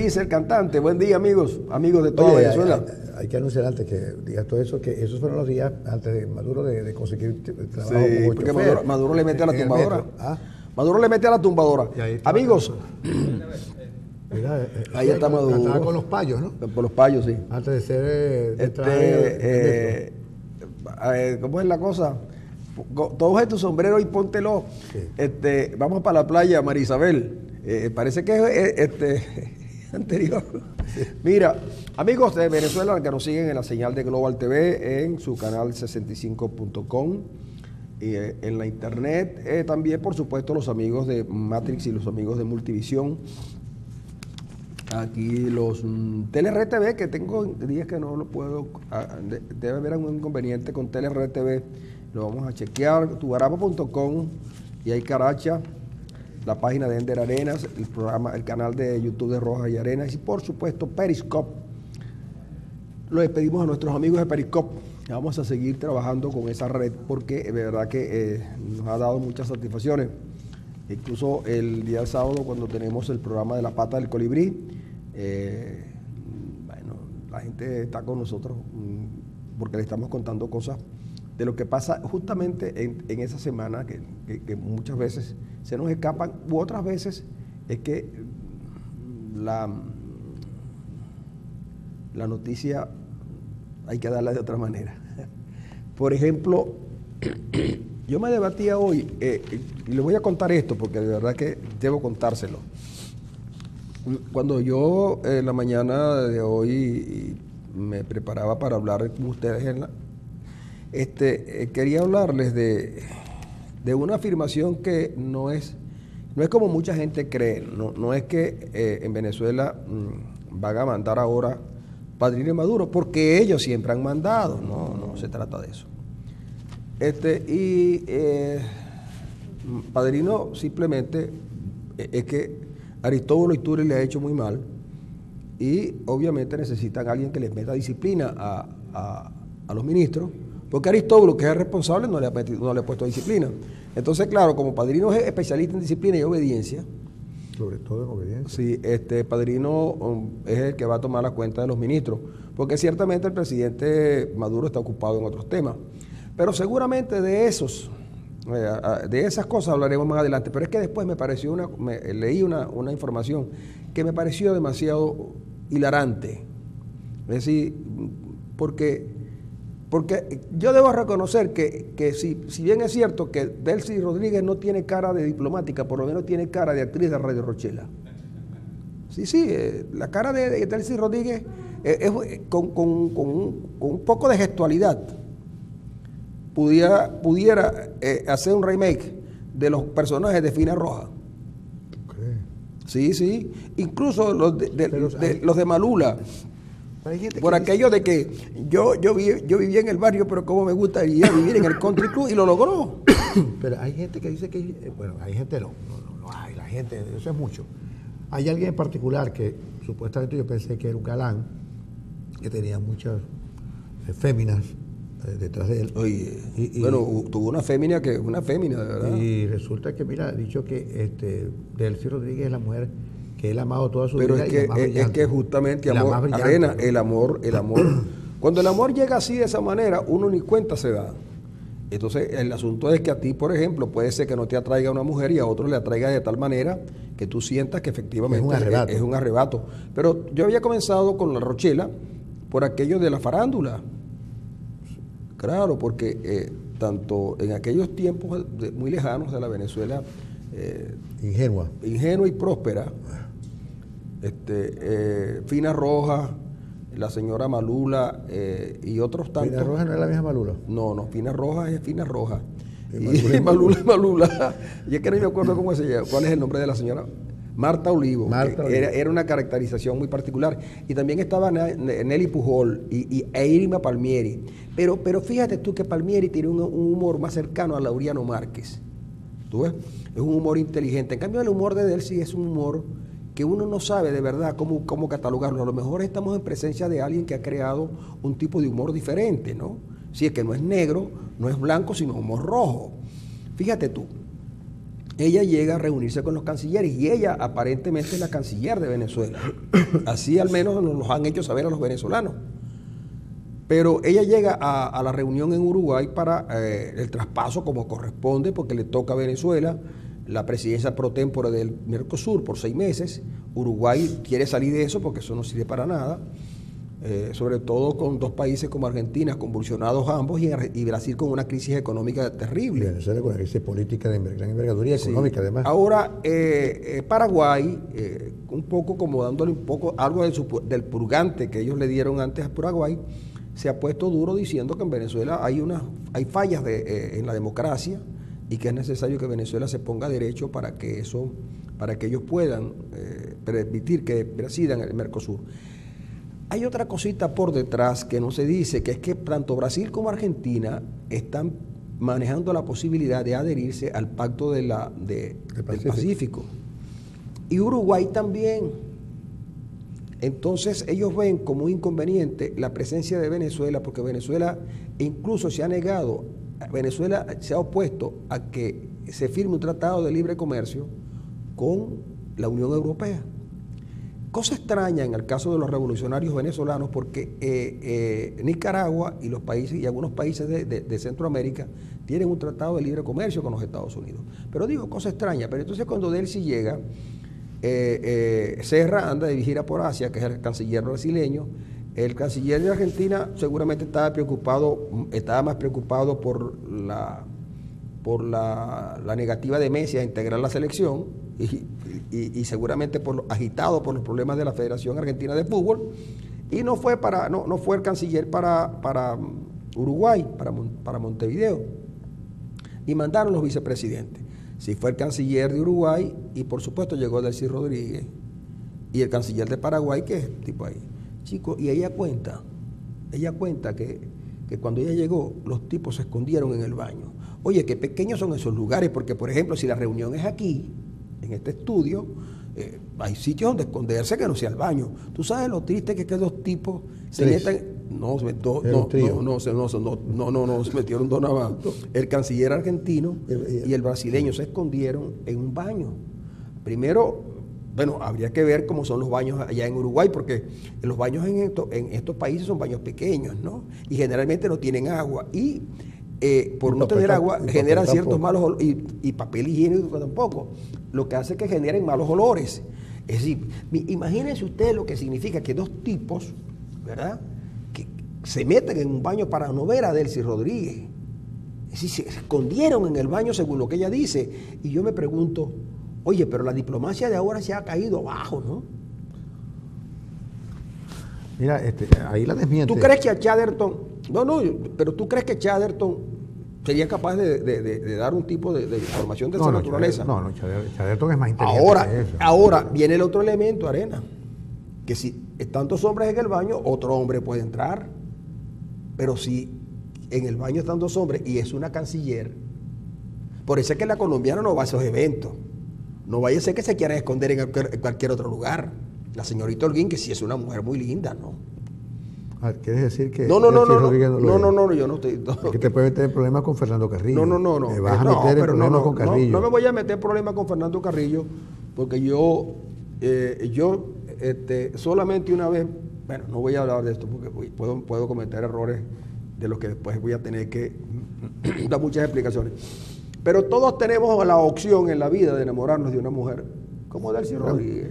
dice el cantante? Buen día, amigos de toda Venezuela. Hay que anunciar antes que digas todo eso, que esos fueron los días antes de Maduro de conseguir trabajo como porque chofer. Maduro le mete a la tumbadora. ¿Ah? Maduro le mete a la tumbadora. Amigos, Mira, ahí está Maduro. Cantaba con los payos, ¿no? Por los payos, sí. Antes de ser de entrar en el metro. ¿Cómo es la cosa? Todos estos sombreros y póntelo. Sí. Vamos para la playa, María Isabel. Parece que es anterior. Sí. Mira, amigos de Venezuela que nos siguen en la señal de Global TV, en su canal 65.com, y en la internet, también por supuesto los amigos de Matrix y los amigos de Multivisión. Aquí los TeleRTV, que tengo días que no lo puedo, debe haber algún inconveniente con TeleRTV, lo vamos a chequear, tubarapa.com, y hay Caracha, la página de Ender Arenas, el canal de YouTube de Rojas y Arenas, y por supuesto Periscope. Lo despedimos a nuestros amigos de Periscope. Vamos a seguir trabajando con esa red porque de verdad que nos ha dado muchas satisfacciones. Incluso el día del sábado, cuando tenemos el programa de La Pata del Colibrí, bueno, la gente está con nosotros porque le estamos contando cosas de lo que pasa justamente en esa semana, que muchas veces se nos escapan, u otras veces es que la noticia hay que darla de otra manera. Por ejemplo, yo me debatía hoy, y les voy a contar esto porque de verdad que debo contárselo. Cuando yo en la mañana de hoy me preparaba para hablar con ustedes, quería hablarles de una afirmación que no es como mucha gente cree. No es que en Venezuela van a mandar ahora Padrino y Maduro, porque ellos siempre han mandado. No se trata de eso. Padrino simplemente es que Aristóbulo Ituri le ha hecho muy mal y obviamente necesitan a alguien que les meta disciplina a los ministros, porque Aristóbulo, que es el responsable, no le ha puesto disciplina. Entonces, claro, como Padrino es especialista en disciplina y obediencia, sobre todo en obediencia. Sí, Padrino es el que va a tomar la cuenta de los ministros, porque ciertamente el presidente Maduro está ocupado en otros temas. Pero seguramente de esas cosas hablaremos más adelante. Pero es que después leí una información que me pareció demasiado hilarante. Es decir, porque yo debo reconocer que si bien es cierto que Delcy Rodríguez no tiene cara de diplomática, por lo menos tiene cara de actriz de Radio Rochela. Sí, la cara de Delcy Rodríguez es con un poco de gestualidad. Pudiera hacer un remake de los personajes de Fina Roja. Sí. Incluso los de Malula. Por aquello de que yo vivía en el barrio, pero como me gustaría vivir en el country club, y lo logró. Pero hay gente que dice que, bueno, hay gente no hay, la gente, eso es mucho. Hay alguien en particular que supuestamente yo pensé que era un galán, que tenía muchas féminas detrás de él. Oye, bueno, tuvo una fémina de verdad. Y resulta que, mira, ha dicho que Delcy Rodríguez es la mujer que él ha amado toda su vida. Pero es que justamente, amor, Arena, el amor, cuando el amor llega así de esa manera, uno ni cuenta se da. Entonces, el asunto es que a ti, por ejemplo, puede ser que no te atraiga una mujer y a otro le atraiga de tal manera que tú sientas que efectivamente es un arrebato. Pero yo había comenzado con la Rochela por aquello de la farándula. Claro, porque tanto en aquellos tiempos muy lejanos de la Venezuela ingenua y próspera, Fina Roja, la señora Malula y otros tantos. ¿Fina Roja no es la misma Malula? No, Fina Roja es Fina Roja. Y Malula. Y es que no me acuerdo cuál es el nombre de la señora. Marta Olivo. Era una caracterización muy particular. Y también estaba Nelly Pujol e Irma Palmieri. Pero fíjate tú que Palmieri tiene un humor más cercano a Laureano Márquez. ¿Tú ves? Es un humor inteligente. En cambio, el humor de Delcy es un humor que uno no sabe de verdad cómo catalogarlo. A lo mejor estamos en presencia de alguien que ha creado un tipo de humor diferente, ¿no? Si es que no es negro, no es blanco, sino humor rojo. Fíjate tú, ella llega a reunirse con los cancilleres y ella aparentemente es la canciller de Venezuela. Así al menos nos lo han hecho saber a los venezolanos. Pero ella llega a la reunión en Uruguay para el traspaso como corresponde, porque le toca a Venezuela la presidencia pro tempore del Mercosur por 6 meses. Uruguay quiere salir de eso porque eso no sirve para nada, sobre todo con 2 países como Argentina, convulsionados ambos, y Brasil con una crisis económica terrible. Y Venezuela con una crisis política de gran envergadura y económica, además. Ahora, Paraguay, un poco como dándole un poco algo del purgante que ellos le dieron antes a Paraguay, se ha puesto duro diciendo que en Venezuela hay fallas en la democracia y que es necesario que Venezuela se ponga derecho para que ellos puedan permitir que presidan el Mercosur. Hay otra cosita por detrás que no se dice, que es que tanto Brasil como Argentina están manejando la posibilidad de adherirse al pacto del Pacífico. Y Uruguay también. Entonces ellos ven como un inconveniente la presencia de Venezuela, porque Venezuela incluso se ha negado, Venezuela se ha opuesto a que se firme un tratado de libre comercio con la Unión Europea. Cosa extraña en el caso de los revolucionarios venezolanos, porque Nicaragua y los países y algunos países de Centroamérica tienen un tratado de libre comercio con los Estados Unidos. Pero digo, cosa extraña, pero entonces cuando Delcy llega, Serra anda de gira por Asia, que es el canciller brasileño. El canciller de Argentina seguramente estaba más preocupado por la negativa de Messi a integrar la selección y seguramente agitado por los problemas de la Federación Argentina de Fútbol, y no fue el canciller para Uruguay, para Montevideo, y mandaron los vicepresidentes. Sí, fue el canciller de Uruguay y por supuesto llegó Delcy Rodríguez y el canciller de Paraguay, que es tipo ahí. Chicos, y ella cuenta que cuando ella llegó, los tipos se escondieron en el baño. Oye, qué pequeños son esos lugares, porque por ejemplo, si la reunión es aquí, en este estudio, hay sitios donde esconderse que no sea el baño. Tú sabes lo triste que es que los tipos se metan. No, se metieron dos nada más. El canciller argentino y el brasileño se escondieron en un baño. Primero, bueno, habría que ver cómo son los baños allá en Uruguay, porque los baños en estos países son baños pequeños, ¿no? Y generalmente no tienen agua. Y por no tener agua generan ciertos malos olores, y papel higiénico tampoco, lo que hace que generen malos olores. Es decir, imagínense ustedes lo que significa que 2 tipos, ¿verdad?, se meten en un baño para no ver a Delcy Rodríguez. Es decir, se escondieron en el baño según lo que ella dice. Y yo me pregunto, oye, pero la diplomacia de ahora se ha caído abajo, ¿no? Mira, ahí la desmiente. ¿Tú crees que a Chatterton, pero tú crees que Chatterton sería capaz de dar un tipo de información de esa naturaleza? Chatterton es más inteligente que eso. Ahora viene el otro elemento, Arena, que si están 2 hombres en el baño, otro hombre puede entrar. Pero si en el baño están 2 hombres y es una canciller, por eso es que la colombiana no va a esos eventos. No vaya a ser que se quieran esconder en cualquier otro lugar. La señorita Holguín, que sí es una mujer muy linda, ¿no? ¿Quieres decir que no, yo no estoy. Es que te puedes meter en problemas con Fernando Carrillo. No. Te vas a meter en problemas con Carrillo. No me voy a meter en problemas con Fernando Carrillo, porque yo solamente una vez, bueno, no voy a hablar de esto porque puedo cometer errores de los que después voy a tener que dar muchas explicaciones. Pero todos tenemos la opción en la vida de enamorarnos de una mujer como Delcy Rodríguez.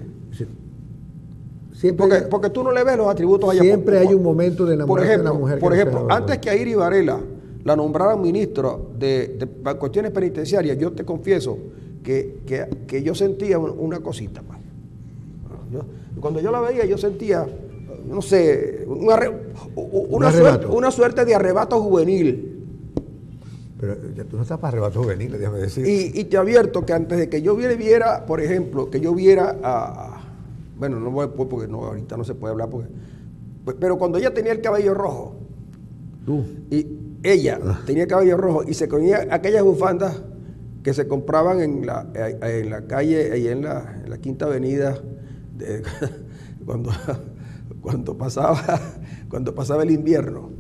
Porque tú no le ves los atributos allá. Siempre hay un momento de enamorarse de una mujer. Por ejemplo, antes que a Iris Varela la nombraran ministro de cuestiones penitenciarias, yo te confieso que yo sentía una cosita. Cuando yo la veía, yo sentía, no sé, una suerte de arrebato juvenil. Pero ya tú no estás para arrebato juvenil, déjame decir. Y te advierto que antes de que yo viera, por ejemplo, que yo viera a... Bueno, no voy porque ahorita no se puede hablar, pero cuando ella tenía el cabello rojo, y ella tenía el cabello rojo y se ponía aquellas bufandas que se compraban en la calle, ahí en la Quinta Avenida, cuando pasaba el invierno,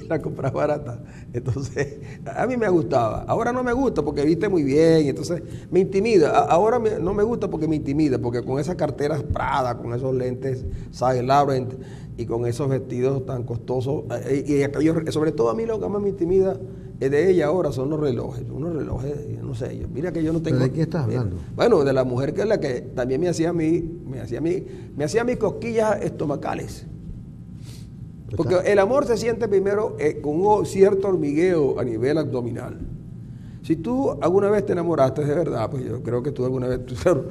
La compraba barata. Entonces, a mí me gustaba. Ahora no me gusta porque viste muy bien, entonces me intimida. No me gusta porque me intimida, porque con esas carteras Prada, con esos lentes Saint Laurent y con esos vestidos tan costosos, sobre todo a mí lo que más me intimida de ella ahora son los relojes. Unos relojes, no sé, mira que yo no tengo. ¿Pero de qué estás hablando? Bueno, de la mujer que es la que también me hacía mis cosquillas estomacales. Porque el amor se siente primero con un cierto hormigueo a nivel abdominal. Si tú alguna vez te enamoraste de verdad, pues yo creo que tú alguna vez, claro,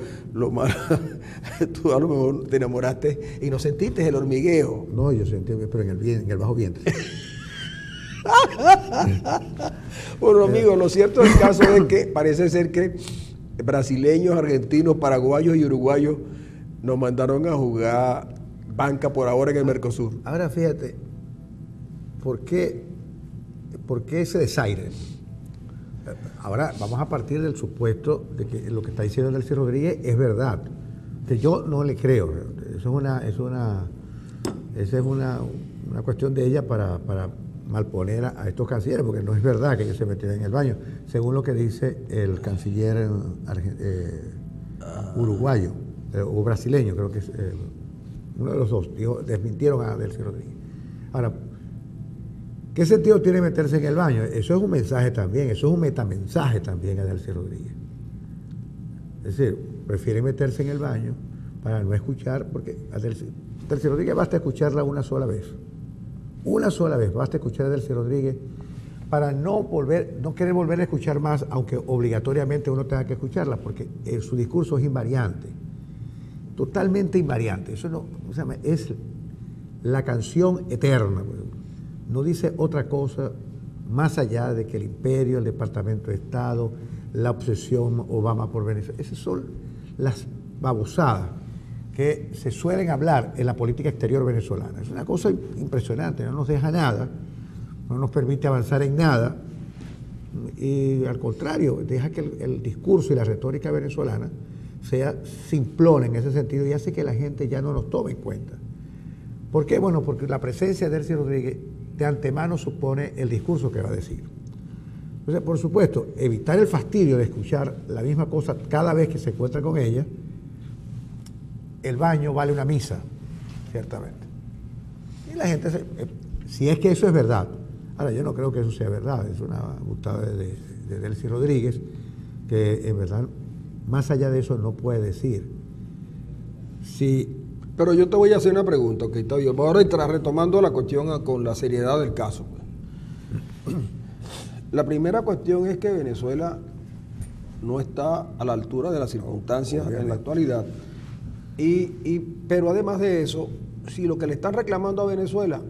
tú a lo mejor te enamoraste y no sentiste el hormigueo. No, yo sentí, pero en el bajo vientre. Bueno, amigos, lo cierto del caso es que parece ser que brasileños, argentinos, paraguayos y uruguayos nos mandaron a jugar banca por ahora en el Mercosur. Ahora fíjate, ¿por qué ese desaire? Ahora vamos a partir del supuesto de que lo que está diciendo Delcy Rodríguez es verdad, que yo no le creo. Esa es una cuestión de ella para malponer a estos cancilleres, porque no es verdad que ellos se metieron en el baño, según lo que dice el canciller uruguayo o brasileño, creo que es uno de los dos, desmintieron a Delcy Rodríguez. Ahora, ¿qué sentido tiene meterse en el baño? Eso es un mensaje también, eso es un metamensaje también a Delcy Rodríguez. Es decir, prefiere meterse en el baño para no escuchar, porque a Delcy Rodríguez basta escucharla una sola vez. Una sola vez basta escuchar a Delcy Rodríguez para no querer volver a escuchar más, aunque obligatoriamente uno tenga que escucharla, porque su discurso es invariante. Totalmente invariante. Eso no, es la canción eterna. No dice otra cosa más allá de que el imperio, el Departamento de Estado, la obsesión Obama por Venezuela. Esas son las babosadas que se suelen hablar en la política exterior venezolana. Es una cosa impresionante, no nos deja nada, no nos permite avanzar en nada y al contrario, deja que el discurso y la retórica venezolana sea simplona en ese sentido y hace que la gente ya no nos tome en cuenta. ¿Por qué? Bueno, porque la presencia de Delcy Rodríguez de antemano supone el discurso que va a decir. Entonces, por supuesto, evitar el fastidio de escuchar la misma cosa cada vez que se encuentra con ella, el baño vale una misa, ciertamente. Y la gente, si es que eso es verdad, ahora yo no creo que eso sea verdad, es una gustada de Delcy Rodríguez, que en verdad, más allá de eso no puede decir. Pero yo te voy a hacer una pregunta, que está bien. Ahora retomando la cuestión con la seriedad del caso. La primera cuestión es que Venezuela no está a la altura de las circunstancias en la actualidad. Pero además de eso, si lo que le están reclamando a Venezuela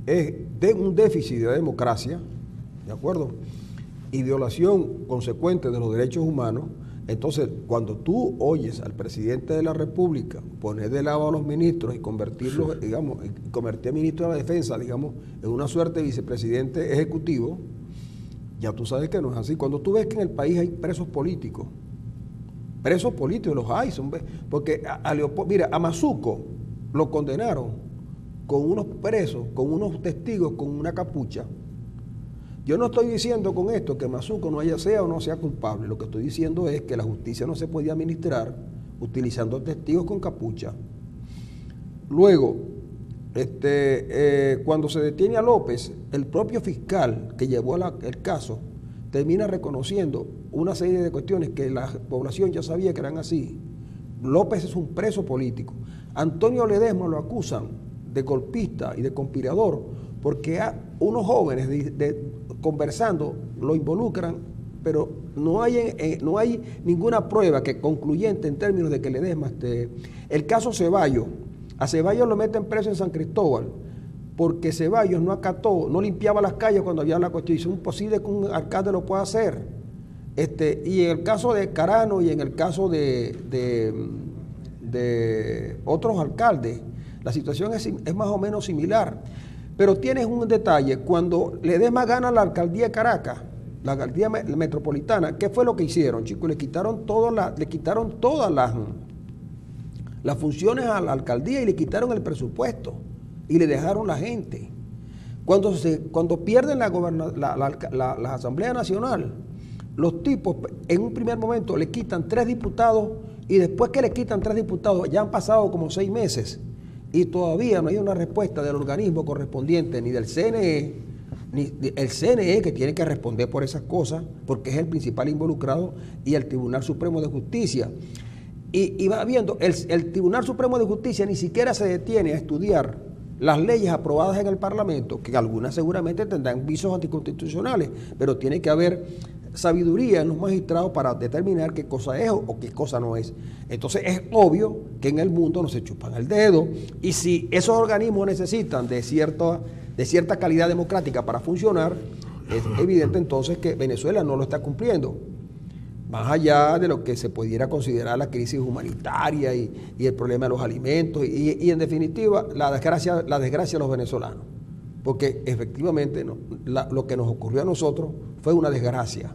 es de un déficit de democracia, ¿de acuerdo? Y violación consecuente de los derechos humanos, entonces cuando tú oyes al presidente de la República poner de lado a los ministros y convertirlos, digamos, convertir a ministro de la Defensa, digamos, en una suerte de vicepresidente ejecutivo, ya tú sabes que no es así. Cuando tú ves que en el país hay presos políticos los hay, porque mira, a Mazuco lo condenaron con unos presos, con unos testigos, con una capucha. Yo no estoy diciendo con esto que Mazuco sea o no sea culpable, lo que estoy diciendo es que la justicia no se podía administrar utilizando testigos con capucha. Luego, cuando se detiene a López, el propio fiscal que llevó el caso termina reconociendo una serie de cuestiones que la población ya sabía que eran así. López es un preso político. Antonio Ledesma lo acusan de golpista y de conspirador porque unos jóvenes conversando lo involucran, pero no hay ninguna prueba concluyente en términos de que Ledesma el caso Ceballos. A Ceballos lo meten preso en San Cristóbal porque Ceballos no acató, no limpiaba las calles cuando había la cuestión. Es imposible que un alcalde lo pueda hacer. Y en el caso de Carano y en el caso de otros alcaldes, la situación es más o menos similar. Pero tienes un detalle, cuando Ledesma gana la alcaldía de Caracas, la alcaldía metropolitana, ¿qué fue lo que hicieron, chicos? Le quitaron todas las funciones a la alcaldía y le quitaron el presupuesto y le dejaron la gente. Cuando pierden la Asamblea Nacional, los tipos en un primer momento le quitan 3 diputados y después que le quitan 3 diputados ya han pasado como 6 meses y todavía no hay una respuesta del organismo correspondiente, ni del CNE, ni el CNE, que tiene que responder por esas cosas porque es el principal involucrado, y el Tribunal Supremo de Justicia. Y va viendo, el Tribunal Supremo de Justicia ni siquiera se detiene a estudiar las leyes aprobadas en el Parlamento, que algunas seguramente tendrán visos anticonstitucionales, pero tiene que haber sabiduría en los magistrados para determinar qué cosa es o qué cosa no es. Entonces es obvio que en el mundo no se chupan el dedo, y si esos organismos necesitan de cierta calidad democrática para funcionar, es evidente entonces que Venezuela no lo está cumpliendo. Más allá de lo que se pudiera considerar la crisis humanitaria y el problema de los alimentos y en definitiva la desgracia de los venezolanos, porque efectivamente lo que nos ocurrió a nosotros fue una desgracia.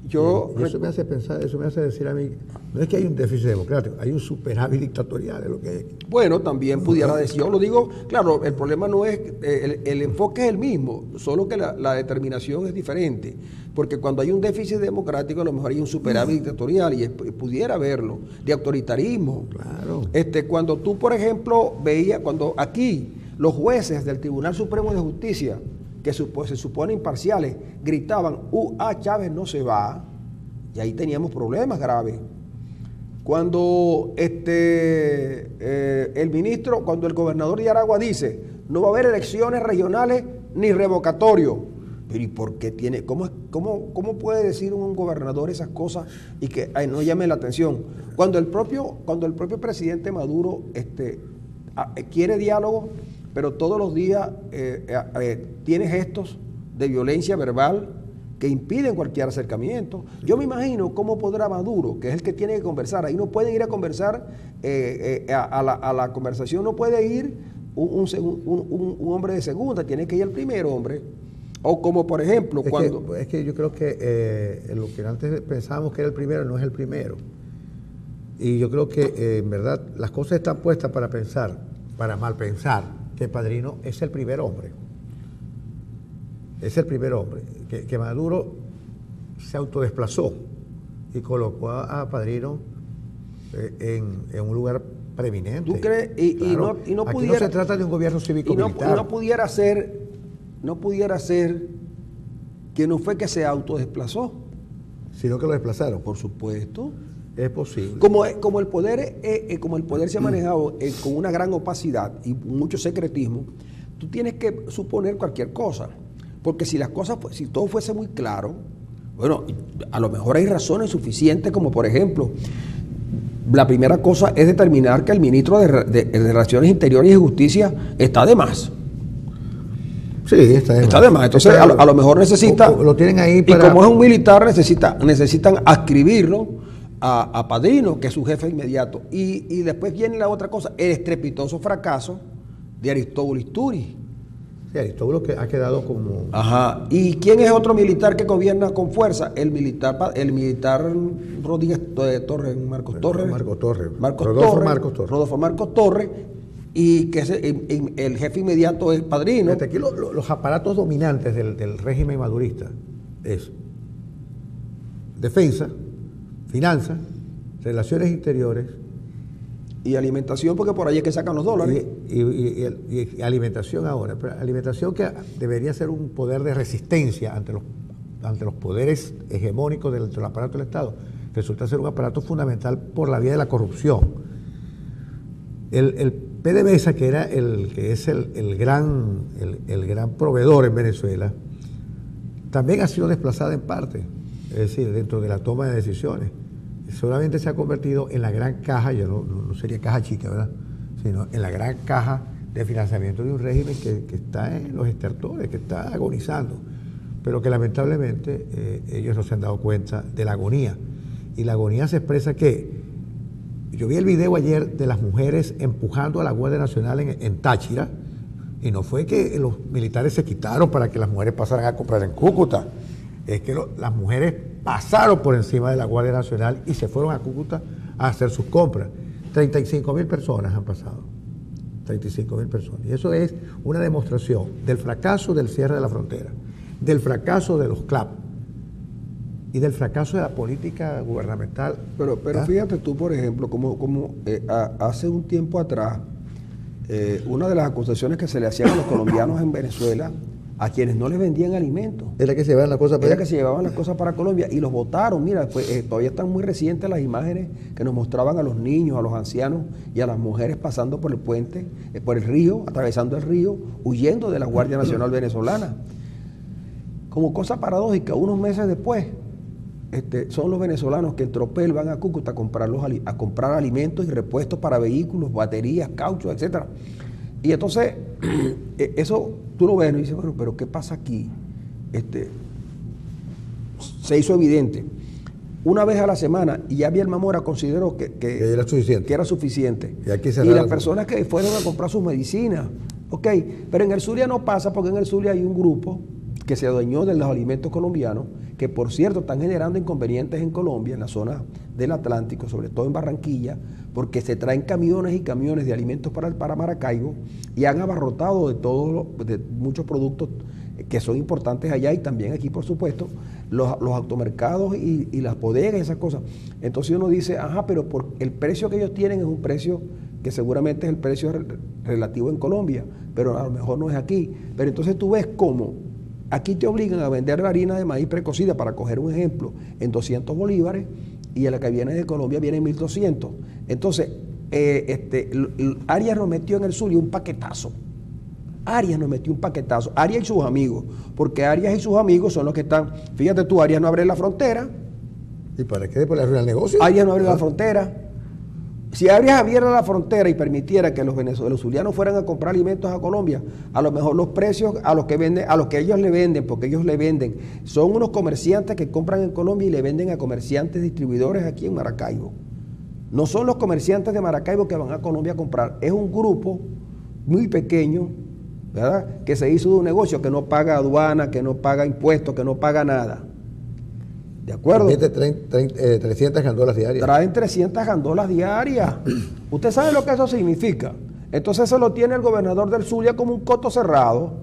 Eso me hace pensar, eso me hace decir a mí, no es que hay un déficit democrático, hay un superávit dictatorial, es lo que hay. Bueno, también pudiera decir, yo lo digo, claro, el problema no es, el enfoque es el mismo, solo que la determinación es diferente, porque cuando hay un déficit democrático a lo mejor hay un superávit dictatorial y pudiera haberlo, de autoritarismo. Claro. Cuando tú, por ejemplo, veías, cuando aquí los jueces del Tribunal Supremo de Justicia, que se supone imparciales, gritaban, Chávez no se va, y ahí teníamos problemas graves. Cuando cuando el gobernador de Aragua dice, no va a haber elecciones regionales ni revocatorio, pero ¿y por qué tiene? ¿Cómo puede decir un gobernador esas cosas y que no llame la atención? Cuando el propio presidente Maduro quiere diálogo, pero todos los días tiene gestos de violencia verbal que impiden cualquier acercamiento. Yo me imagino cómo podrá Maduro, que es el que tiene que conversar, ahí no pueden ir a conversar, a la conversación no puede ir un hombre de segunda, tiene que ir el primer hombre. O como por ejemplo, es que yo creo que lo que antes pensábamos que era el primero no es el primero. Y yo creo que en verdad las cosas están puestas para pensar, para mal pensar, que Padrino es el primer hombre. Es el primer hombre. Que Maduro se autodesplazó y colocó a Padrino en un lugar preeminente. ¿Tú crees? Claro. Y no Aquí pudiera, no se trata de un gobierno cívico-militar. Y no pudiera ser que no fue que se autodesplazó, sino que lo desplazaron. por supuesto. Es posible. Como el poder se ha manejado con una gran opacidad y mucho secretismo, tú tienes que suponer cualquier cosa, porque si todo fuese muy claro, bueno, a lo mejor hay razones suficientes, como por ejemplo, la primera cosa es determinar que el ministro de Relaciones Interiores y Justicia está de más. Sí, está de más. Entonces, a lo mejor necesita, lo tienen ahí para... Y como es un militar, necesitan adscribirlo a Padrino, que es su jefe inmediato. Y después viene la otra cosa, el estrepitoso fracaso de Aristóbulo Isturi. Sí, Aristóbulo que ha quedado como... Ajá. ¿Y quién es otro militar que gobierna con fuerza? El militar Rodríguez Torres, Rodolfo Marcos Torres, y que el jefe inmediato es Padrino. Aquí los aparatos dominantes del régimen madurista es defensa, finanzas, relaciones interiores. Y alimentación, porque por ahí es que sacan los dólares. Y alimentación ahora. Pero alimentación que debería ser un poder de resistencia ante los poderes hegemónicos del aparato del Estado. Resulta ser un aparato fundamental por la vía de la corrupción. El PDVSA, que es el gran proveedor en Venezuela, también ha sido desplazada en parte, es decir, dentro de la toma de decisiones. Solamente se ha convertido en la gran caja, ya no sería caja chica, ¿verdad?, sino en la gran caja de financiamiento de un régimen que está en los estertores, que está agonizando, pero que lamentablemente ellos no se han dado cuenta de la agonía. Y la agonía se expresa que yo vi el video ayer de las mujeres empujando a la Guardia Nacional en Táchira, y no fue que los militares se quitaron para que las mujeres pasaran a comprar en Cúcuta, es que las mujeres pasaron por encima de la Guardia Nacional y se fueron a Cúcuta a hacer sus compras. 35.000 personas han pasado. 35.000 personas. Y eso es una demostración del fracaso del cierre de la frontera, del fracaso de los CLAP y del fracaso de la política gubernamental. Pero fíjate tú, por ejemplo, como hace un tiempo atrás, una de las acusaciones que se le hacían a los colombianos en Venezuela, a quienes no les vendían alimentos, Era que se llevaban las cosas para era allá. que se llevaban las cosas para Colombia y los votaron. Mira, todavía están muy recientes las imágenes que nos mostraban a los niños, a los ancianos y a las mujeres pasando por el puente, por el río, atravesando el río, huyendo de la Guardia Nacional Venezolana. Como cosa paradójica, unos meses después, son los venezolanos que en tropel van a Cúcuta a comprar alimentos y repuestos para vehículos, baterías, caucho, etcétera. Y entonces, eso tú lo ves y dices, bueno, pero ¿qué pasa aquí? Se hizo evidente. Una vez a la semana, y ya Bielma Mora consideró que era suficiente. Que era suficiente. Y las personas que fueron a comprar sus medicinas, ok, pero en el Zulia no pasa, porque en el Zulia hay un grupo que se adueñó de los alimentos colombianos, que por cierto están generando inconvenientes en Colombia, en la zona del Atlántico, sobre todo en Barranquilla, porque se traen camiones y camiones de alimentos para Maracaibo y han abarrotado de muchos productos que son importantes allá y también aquí, por supuesto, los automercados y las bodegas y esas cosas. Entonces uno dice, ajá, pero el precio que ellos tienen es un precio que seguramente es el precio relativo en Colombia, pero a lo mejor no es aquí. Pero entonces tú ves cómo aquí te obligan a vender la harina de maíz precocida, para coger un ejemplo, en 200 bolívares, y a la que viene de Colombia viene en 1.200. Entonces, Arias nos metió en el Zulia un paquetazo. Arias y sus amigos, porque Arias y sus amigos son los que están, fíjate tú, Arias no abre la frontera. ¿Y para qué? ¿Por arruinar el negocio? Arias no abre la frontera. Si Arias abriera la frontera y permitiera que los zulianos fueran a comprar alimentos a Colombia, a lo mejor los precios a los que ellos le venden, porque ellos le venden, son unos comerciantes que compran en Colombia y le venden a comerciantes distribuidores aquí en Maracaibo. No son los comerciantes de Maracaibo que van a Colombia a comprar, es un grupo muy pequeño, ¿verdad?, que se hizo de un negocio que no paga aduana, que no paga impuestos, que no paga nada. ¿De acuerdo? 300 gandolas diarias. Traen 300 gandolas diarias. ¿Usted sabe lo que eso significa? Entonces eso lo tiene el gobernador del Zulia como un coto cerrado.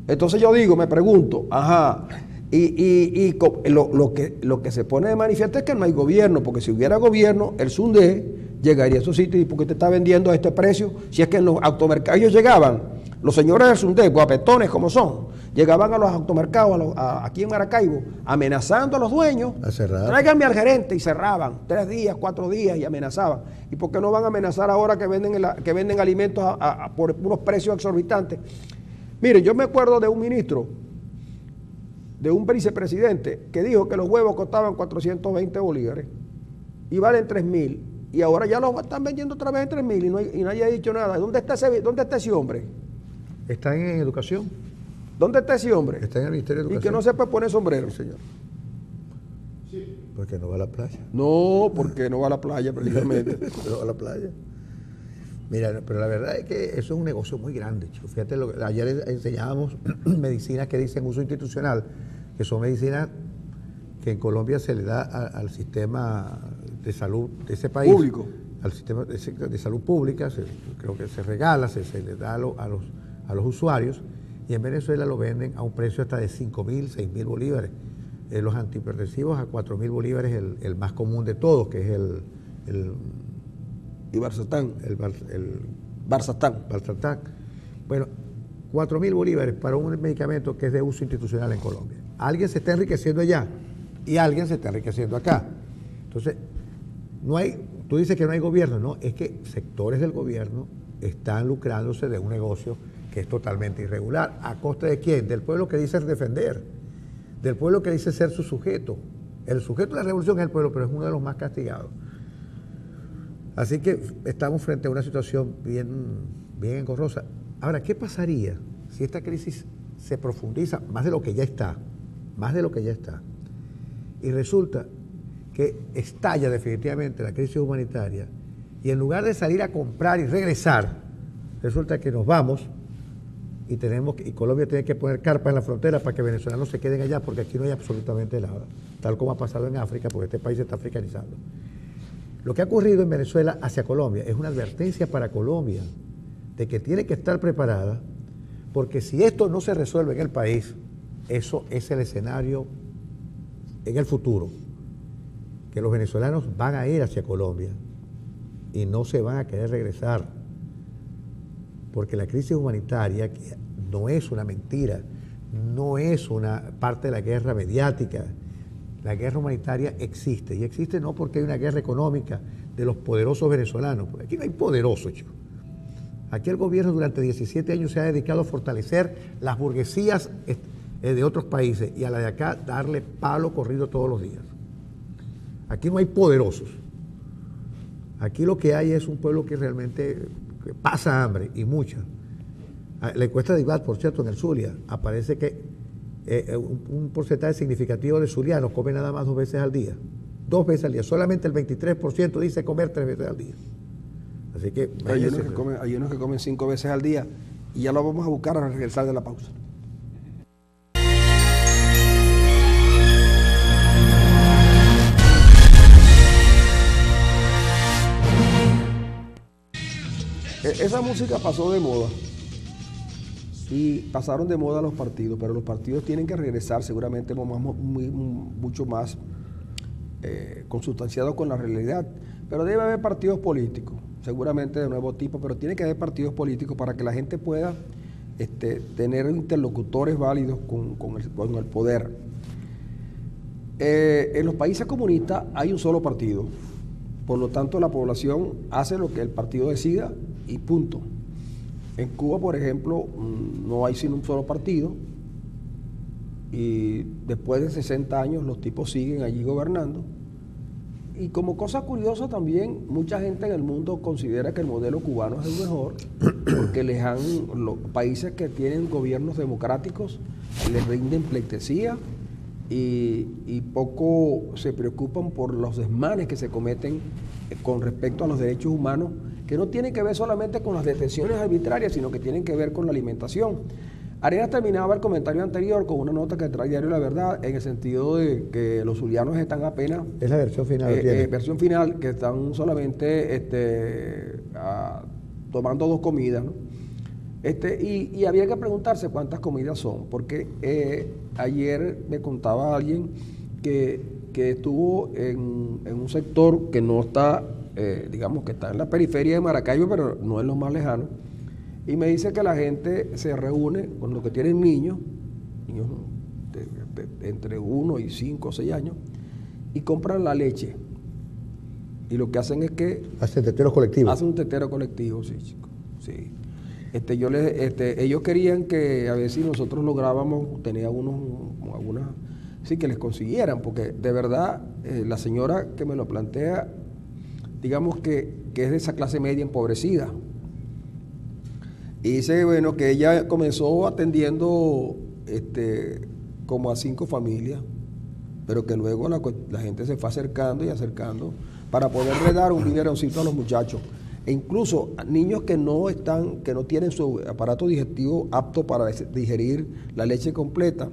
Entonces yo digo, me pregunto, ajá, lo que se pone de manifiesto es que no hay gobierno, porque si hubiera gobierno, el Zundé llegaría a su sitio y ¿por qué te está vendiendo a este precio? Si es que en los automercados ellos llegaban, los señores del Zundé, guapetones como son, llegaban a los automercados aquí en Maracaibo, amenazando a los dueños, a cerrar. Tráiganme al gerente, y cerraban 3 días, 4 días y amenazaban. ¿Y por qué no van a amenazar ahora que venden alimentos por unos precios exorbitantes? Miren, yo me acuerdo de un ministro, de un vicepresidente, que dijo que los huevos costaban 420 bolívares y valen 3.000, y ahora ya los están vendiendo otra vez en 3.000 y nadie ha dicho nada. ¿Dónde está ese hombre? Está en educación. ¿Dónde está ese hombre? Está en el Ministerio de Educación. Y que no se puede poner sombrero. Sí, señor. Sí. Porque no va a la playa. No, porque no va a la playa precisamente. No va a la playa. Mira, pero la verdad es que eso es un negocio muy grande, chico. Fíjate, ayer enseñábamos medicinas que dicen uso institucional, que son medicinas que en Colombia se le da al sistema de salud de ese país. Público. Al sistema de salud pública, creo que se regala, se le da a los usuarios, y en Venezuela lo venden a un precio hasta de 5.000, 6.000 bolívares. Los antihipertensivos a 4.000 bolívares, el más común de todos, que es el Ibarzatán. Valsartán. Bueno, 4.000 bolívares para un medicamento que es de uso institucional en Colombia. Alguien se está enriqueciendo allá y alguien se está enriqueciendo acá. Entonces, tú dices que no hay gobierno, no, es que sectores del gobierno están lucrándose de un negocio que es totalmente irregular. ¿A costa de quién? Del pueblo que dice defender, del pueblo que dice ser su sujeto. El sujeto de la revolución es el pueblo, pero es uno de los más castigados. Así que estamos frente a una situación bien engorrosa. Ahora, ¿qué pasaría si esta crisis se profundiza más de lo que ya está? Y resulta que estalla definitivamente la crisis humanitaria y en lugar de salir a comprar y regresar, resulta que nos vamos y Colombia tiene que poner carpas en la frontera para que venezolanos se queden allá, porque aquí no hay absolutamente nada, tal como ha pasado en África, porque este país se está africanizando. Lo que ha ocurrido en Venezuela hacia Colombia es una advertencia para Colombia, de que tiene que estar preparada, porque si esto no se resuelve en el país, eso es el escenario en el futuro, que los venezolanos van a ir hacia Colombia y no se van a querer regresar, porque la crisis humanitaria, que no es una mentira, no es una parte de la guerra mediática, la guerra humanitaria existe, y existe no porque hay una guerra económica de los poderosos venezolanos, porque aquí no hay poderosos, chicos. Aquí el gobierno durante 17 años se ha dedicado a fortalecer las burguesías de otros países y a la de acá darle palo corrido todos los días. Aquí no hay poderosos. Aquí lo que hay es un pueblo que realmente pasa hambre y mucha. La encuesta de IBAT, por cierto, en el Zulia, aparece que un porcentaje significativo de zulianos come nada más 2 veces al día. 2 veces al día. Solamente el 23% dice comer 3 veces al día. Así que hay unos que comen 5 veces al día, y ya lo vamos a buscar al regresar de la pausa. Esa música pasó de moda y pasaron de moda los partidos, pero los partidos tienen que regresar seguramente mucho más consustanciados con la realidad. Pero debe haber partidos políticos, seguramente de nuevo tipo, pero tiene que haber partidos políticos para que la gente pueda tener interlocutores válidos con el poder. En los países comunistas hay un solo partido, por lo tanto la población hace lo que el partido decida y punto. En Cuba, por ejemplo, no hay sino un solo partido, y después de 60 años los tipos siguen allí gobernando. Y como cosa curiosa también, mucha gente en el mundo considera que el modelo cubano es el mejor, porque los países que tienen gobiernos democráticos les rinden pleitesía y poco se preocupan por los desmanes que se cometen con respecto a los derechos humanos, que no tienen que ver solamente con las detenciones arbitrarias, sino que tienen que ver con la alimentación. Arenas terminaba el comentario anterior con una nota que trae Diario La Verdad, en el sentido de que los zulianos están apenas... Es la versión final. Versión final, que están solamente tomando 2 comidas, ¿no? Y había que preguntarse cuántas comidas son, porque ayer me contaba alguien que estuvo en un sector que no está, digamos que está en la periferia de Maracaibo, pero no es lo más lejano. Y me dice que la gente se reúne con los que tienen niños entre 1 y 5 o 6 años, y compran la leche. Y lo que hacen es que... Hacen teteros colectivos. Hacen un tetero colectivo, sí, chicos. Sí. Ellos querían que a ver si nosotros lográbamos tener algunas... Sí, que les consiguieran, porque de verdad la señora que me lo plantea, digamos que es de esa clase media empobrecida. Y dice, bueno, que ella comenzó atendiendo como a 5 familias, pero que luego la gente se fue acercando y acercando para poderle dar un biberoncito a los muchachos. E incluso a niños que no tienen su aparato digestivo apto para digerir la leche completa,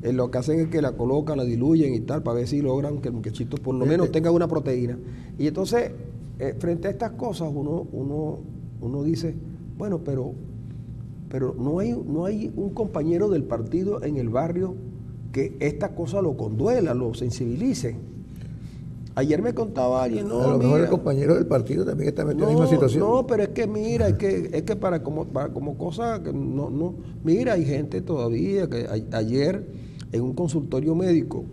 lo que hacen es que la colocan, la diluyen y tal, para ver si logran que el muchachito por lo menos tenga una proteína. Y entonces, frente a estas cosas, uno dice, bueno, pero no hay un compañero del partido en el barrio que esta cosa lo conduela, lo sensibilice. Ayer me contaba alguien, no, a lo mejor el compañero del partido también está metido en la misma situación. No, pero es que mira, es que para como cosa que no, mira, hay gente todavía que ayer en un consultorio médico,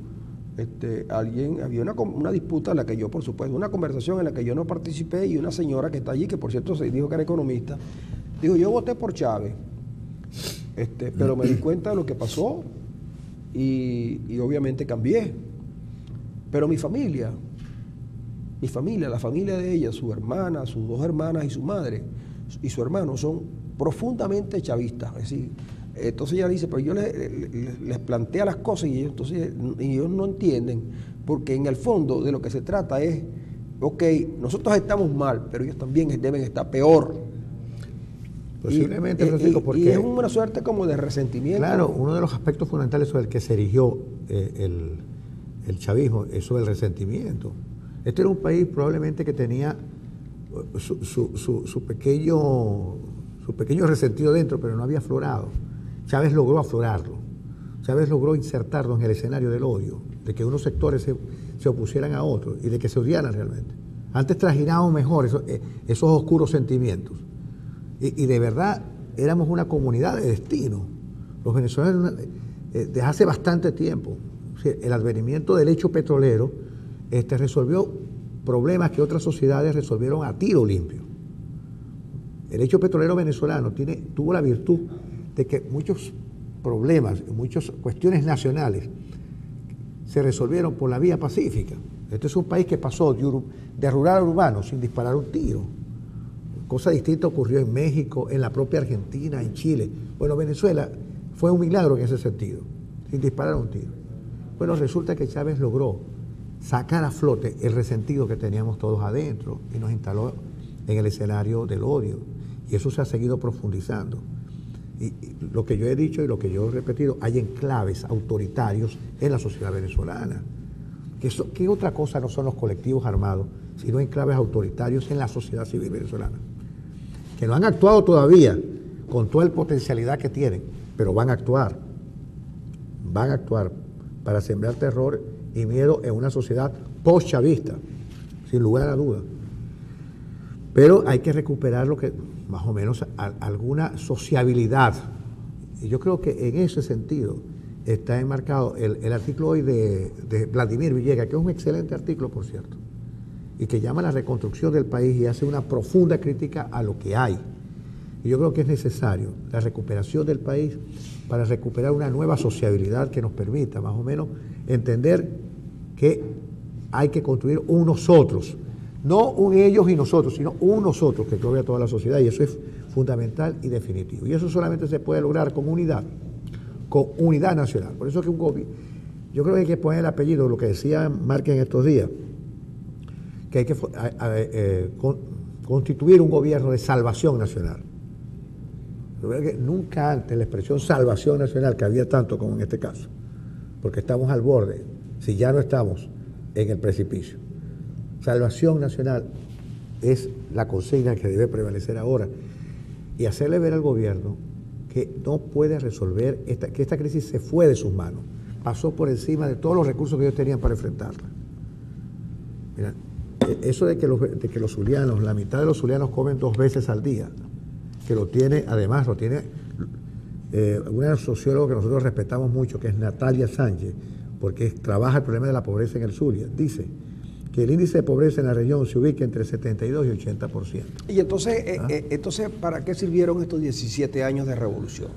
había una disputa en la que yo, por supuesto, una conversación en la que yo no participé, y una señora que está allí, que por cierto se dijo que era economista, dijo, yo voté por Chávez, pero me di cuenta de lo que pasó y obviamente cambié. Pero mi familia, la familia de ella, su hermana, sus 2 hermanas y su madre y su hermano son profundamente chavistas. Es decir, entonces ella dice, pero yo les plantea las cosas y ellos no entienden, porque en el fondo de lo que se trata es, ok, nosotros estamos mal, pero ellos también deben estar peor. Posiblemente, Francisco, porque... Y es una suerte como de resentimiento. Claro, uno de los aspectos fundamentales sobre el que se erigió el chavismo es sobre el resentimiento. Este era un país probablemente que tenía su su pequeño resentido dentro, pero no había aflorado. Chávez logró aflorarlo. Chávez logró insertarlo en el escenario del odio, de que unos sectores se opusieran a otros y de que se odiaran realmente. Antes trajinaban mejor esos oscuros sentimientos. Y de verdad éramos una comunidad de destino. Los venezolanos, desde hace bastante tiempo, o sea, el advenimiento del hecho petrolero resolvió problemas que otras sociedades resolvieron a tiro limpio. El hecho petrolero venezolano tuvo la virtud de que muchos problemas, muchas cuestiones nacionales se resolvieron por la vía pacífica. Este es un país que pasó de rural a urbano sin disparar un tiro. Cosa distinta ocurrió en México, en la propia Argentina, en Chile. Bueno, Venezuela fue un milagro en ese sentido, sin disparar un tiro. Bueno, resulta que Chávez logró sacar a flote el resentido que teníamos todos adentro y nos instaló en el escenario del odio. Y eso se ha seguido profundizando. Y lo que yo he dicho y lo que yo he repetido, hay enclaves autoritarios en la sociedad venezolana. ¿Qué otra cosa no son los colectivos armados, sino enclaves autoritarios en la sociedad civil venezolana? Que no han actuado todavía con toda la potencialidad que tienen, pero van a actuar para sembrar terror y miedo en una sociedad post-chavista, sin lugar a duda. Pero hay que recuperar lo que, más o menos, alguna sociabilidad. Y yo creo que en ese sentido está enmarcado el artículo hoy de Vladimir Villegas, que es un excelente artículo, por cierto, y que llama a la reconstrucción del país y hace una profunda crítica a lo que hay. Y yo creo que es necesario la recuperación del país para recuperar una nueva sociabilidad que nos permita, más o menos, entender que hay que construir un nosotros, no un ellos y nosotros, sino un nosotros que incluya a toda la sociedad, y eso es fundamental y definitivo. Y eso solamente se puede lograr con unidad nacional. Por eso que yo creo que hay que poner el apellido, lo que decía Márquez en estos días, que hay que constituir un gobierno de salvación nacional. Yo creo que nunca antes la expresión salvación nacional cabía tanto como en este caso, porque estamos al borde, si ya no estamos en el precipicio. Salvación nacional es la consigna que debe prevalecer ahora y hacerle ver al gobierno que no puede resolver, que esta crisis se fue de sus manos, pasó por encima de todos los recursos que ellos tenían para enfrentarla. Mira, eso de que los zulianos, la mitad de los zulianos comen 2 veces al día, que además lo tiene una socióloga que nosotros respetamos mucho, que es Natalia Sánchez, porque trabaja el problema de la pobreza en el Zulia, dice que el índice de pobreza en la región se ubica entre 72 y 80%. Y entonces, ¿para qué sirvieron estos 17 años de revolución?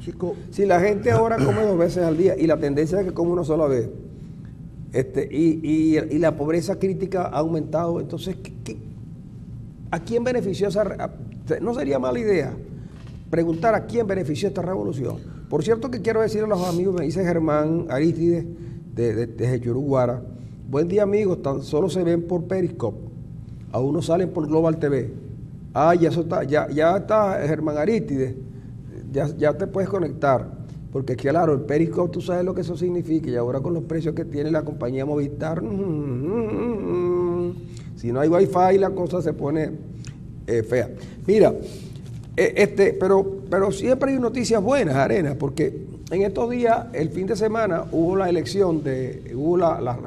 Chico, si la gente ahora come 2 veces al día y la tendencia es que come una sola vez, y la pobreza crítica ha aumentado, entonces, ¿a quién benefició no sería mala idea preguntar a quién benefició esta revolución? Por cierto que quiero decirle a los amigos, me dice Germán Arístides de Churuguara, buen día amigos, tan solo se ven por Periscope, aún no salen por Global TV. Ya está Germán Arístides, ya te puedes conectar, porque claro, el Periscope tú sabes lo que eso significa, y ahora con los precios que tiene la compañía Movistar, si no hay wifi la cosa se pone fea. Mira, pero siempre hay noticias buenas, Arena, porque en estos días, el fin de semana, hubo las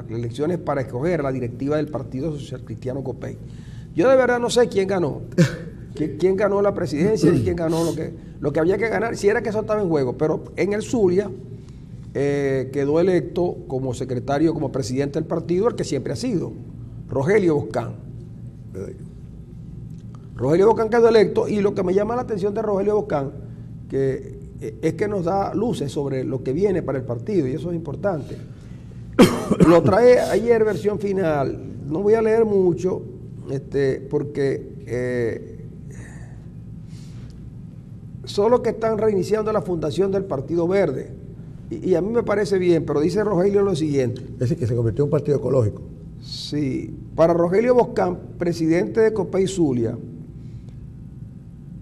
elecciones para escoger la directiva del Partido Social Cristiano Copey. Yo de verdad no sé quién ganó. ¿Quién ganó la presidencia y quién ganó lo que había que ganar? Si era que eso estaba en juego. Pero en el Zulia quedó electo como secretario, como presidente del partido, el que siempre ha sido, Rogelio Boscán. Rogelio Boscán quedó electo, y lo que me llama la atención de Rogelio Boscán es que nos da luces sobre lo que viene para el partido, y eso es importante. Lo trae ayer versión final, no voy a leer mucho, porque solo que están reiniciando la fundación del Partido Verde, y a mí me parece bien, pero dice Rogelio lo siguiente. Es decir, que se convirtió en un partido ecológico. Sí, para Rogelio Boscán, presidente de Copey Zulia,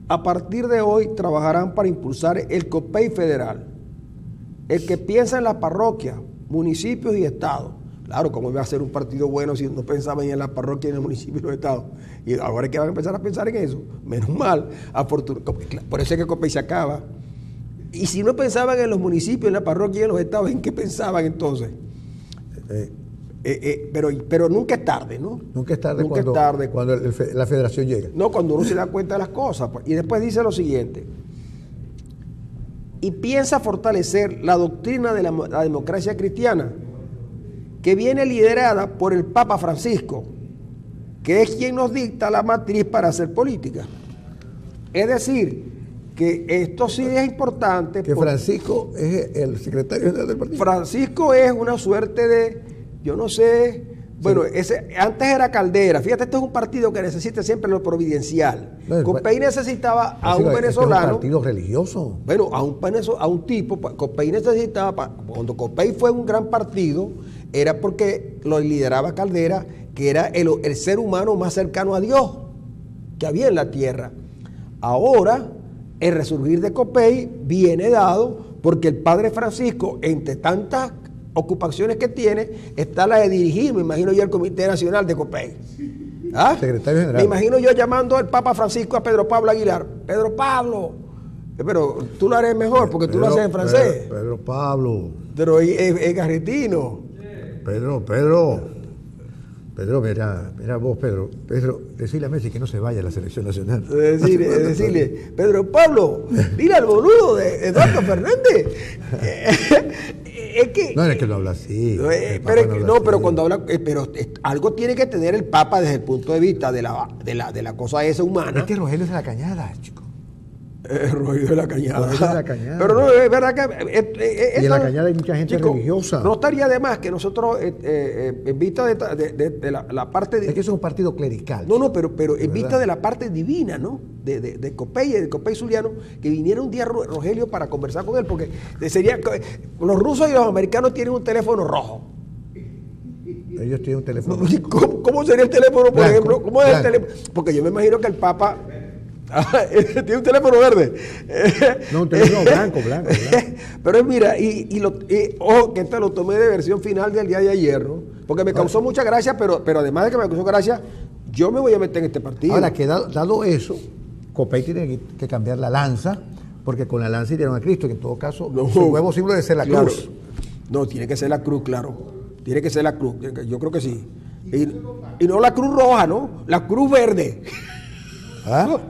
a partir de hoy trabajarán para impulsar el Copey federal, el que piensa en las parroquias, municipios y estados. Claro, ¿cómo iba a ser un partido bueno si no pensaban en la parroquia, en el municipio y los estados? Y ahora es que van a empezar a pensar en eso. Menos mal, por eso es que Copey se acaba. Y si no pensaban en los municipios, en la parroquia y en los estados, ¿en qué pensaban entonces? Pero nunca es tarde, ¿no? Nunca es tarde, nunca cuando, es tarde cuando la federación llega. No, cuando uno se da cuenta de las cosas. Y después dice lo siguiente: y piensa fortalecer la doctrina de la democracia cristiana, que viene liderada por el Papa Francisco, que es quien nos dicta la matriz para hacer política. Es decir, que esto sí es importante. Que Francisco es el secretario general del partido. Francisco es una suerte de, yo no sé, bueno, antes era Caldera. Fíjate, este es un partido que necesita siempre lo providencial. No, Copey necesitaba a un venezolano. Es un partido religioso. Bueno, a un tipo. Copey necesitaba, cuando Copey fue un gran partido, era porque lo lideraba Caldera, que era el ser humano más cercano a Dios que había en la tierra. Ahora, el resurgir de Copey viene dado porque el padre Francisco, entre tantas ocupaciones que tiene, está la de dirigir, me imagino yo, el Comité Nacional de Copey. ¿Ah? Secretario General. Me imagino yo llamando al Papa Francisco a Pedro Pablo Aguilar. Pedro Pablo, pero tú lo harás mejor porque tú lo haces en francés. Pedro Pablo. Pero es garretino. Pedro, mira vos, Pedro, decirle a Messi que no se vaya a la selección nacional. Decirle, Pedro Pablo, mira el boludo de Eduardo Fernández. Es que... No, es que lo habla así. Pero cuando habla... pero algo tiene que tener el Papa desde el punto de vista de la cosa esa humana. Es que Rogelio es de la Cañada, chico. Rogelio de la Cañada. Rogelio de la Cañada. Pero no, es verdad que... y en la Cañada hay mucha gente religiosa. No estaría de más que nosotros, en vista de la parte... Es que eso es un partido clerical. No, pero en vista de la parte divina, ¿no? De Copey, de Copey Zuliano, que viniera un día Rogelio para conversar con él, porque sería... Los rusos y los americanos tienen un teléfono rojo. Ellos tienen un teléfono rojo. ¿Cómo sería el teléfono, por blanco, ejemplo? ¿Cómo es el teléfono? Porque yo me imagino que el Papa... tiene un teléfono verde. No, un teléfono blanco. Pero mira, ojo, que esto lo tomé de versión final del día de ayer, ¿no? Porque me causó mucha gracia, pero además de que me causó gracia, yo me voy a meter en este partido. Ahora, que dado eso, Copey tiene que cambiar la lanza, porque con la lanza hirieron a Cristo, que en todo caso, su nuevo símbolo debe ser la cruz. No, tiene que ser la cruz, claro. Tiene que ser la cruz, yo creo que sí. Y no la cruz roja, ¿no? La cruz verde. ¿Ah?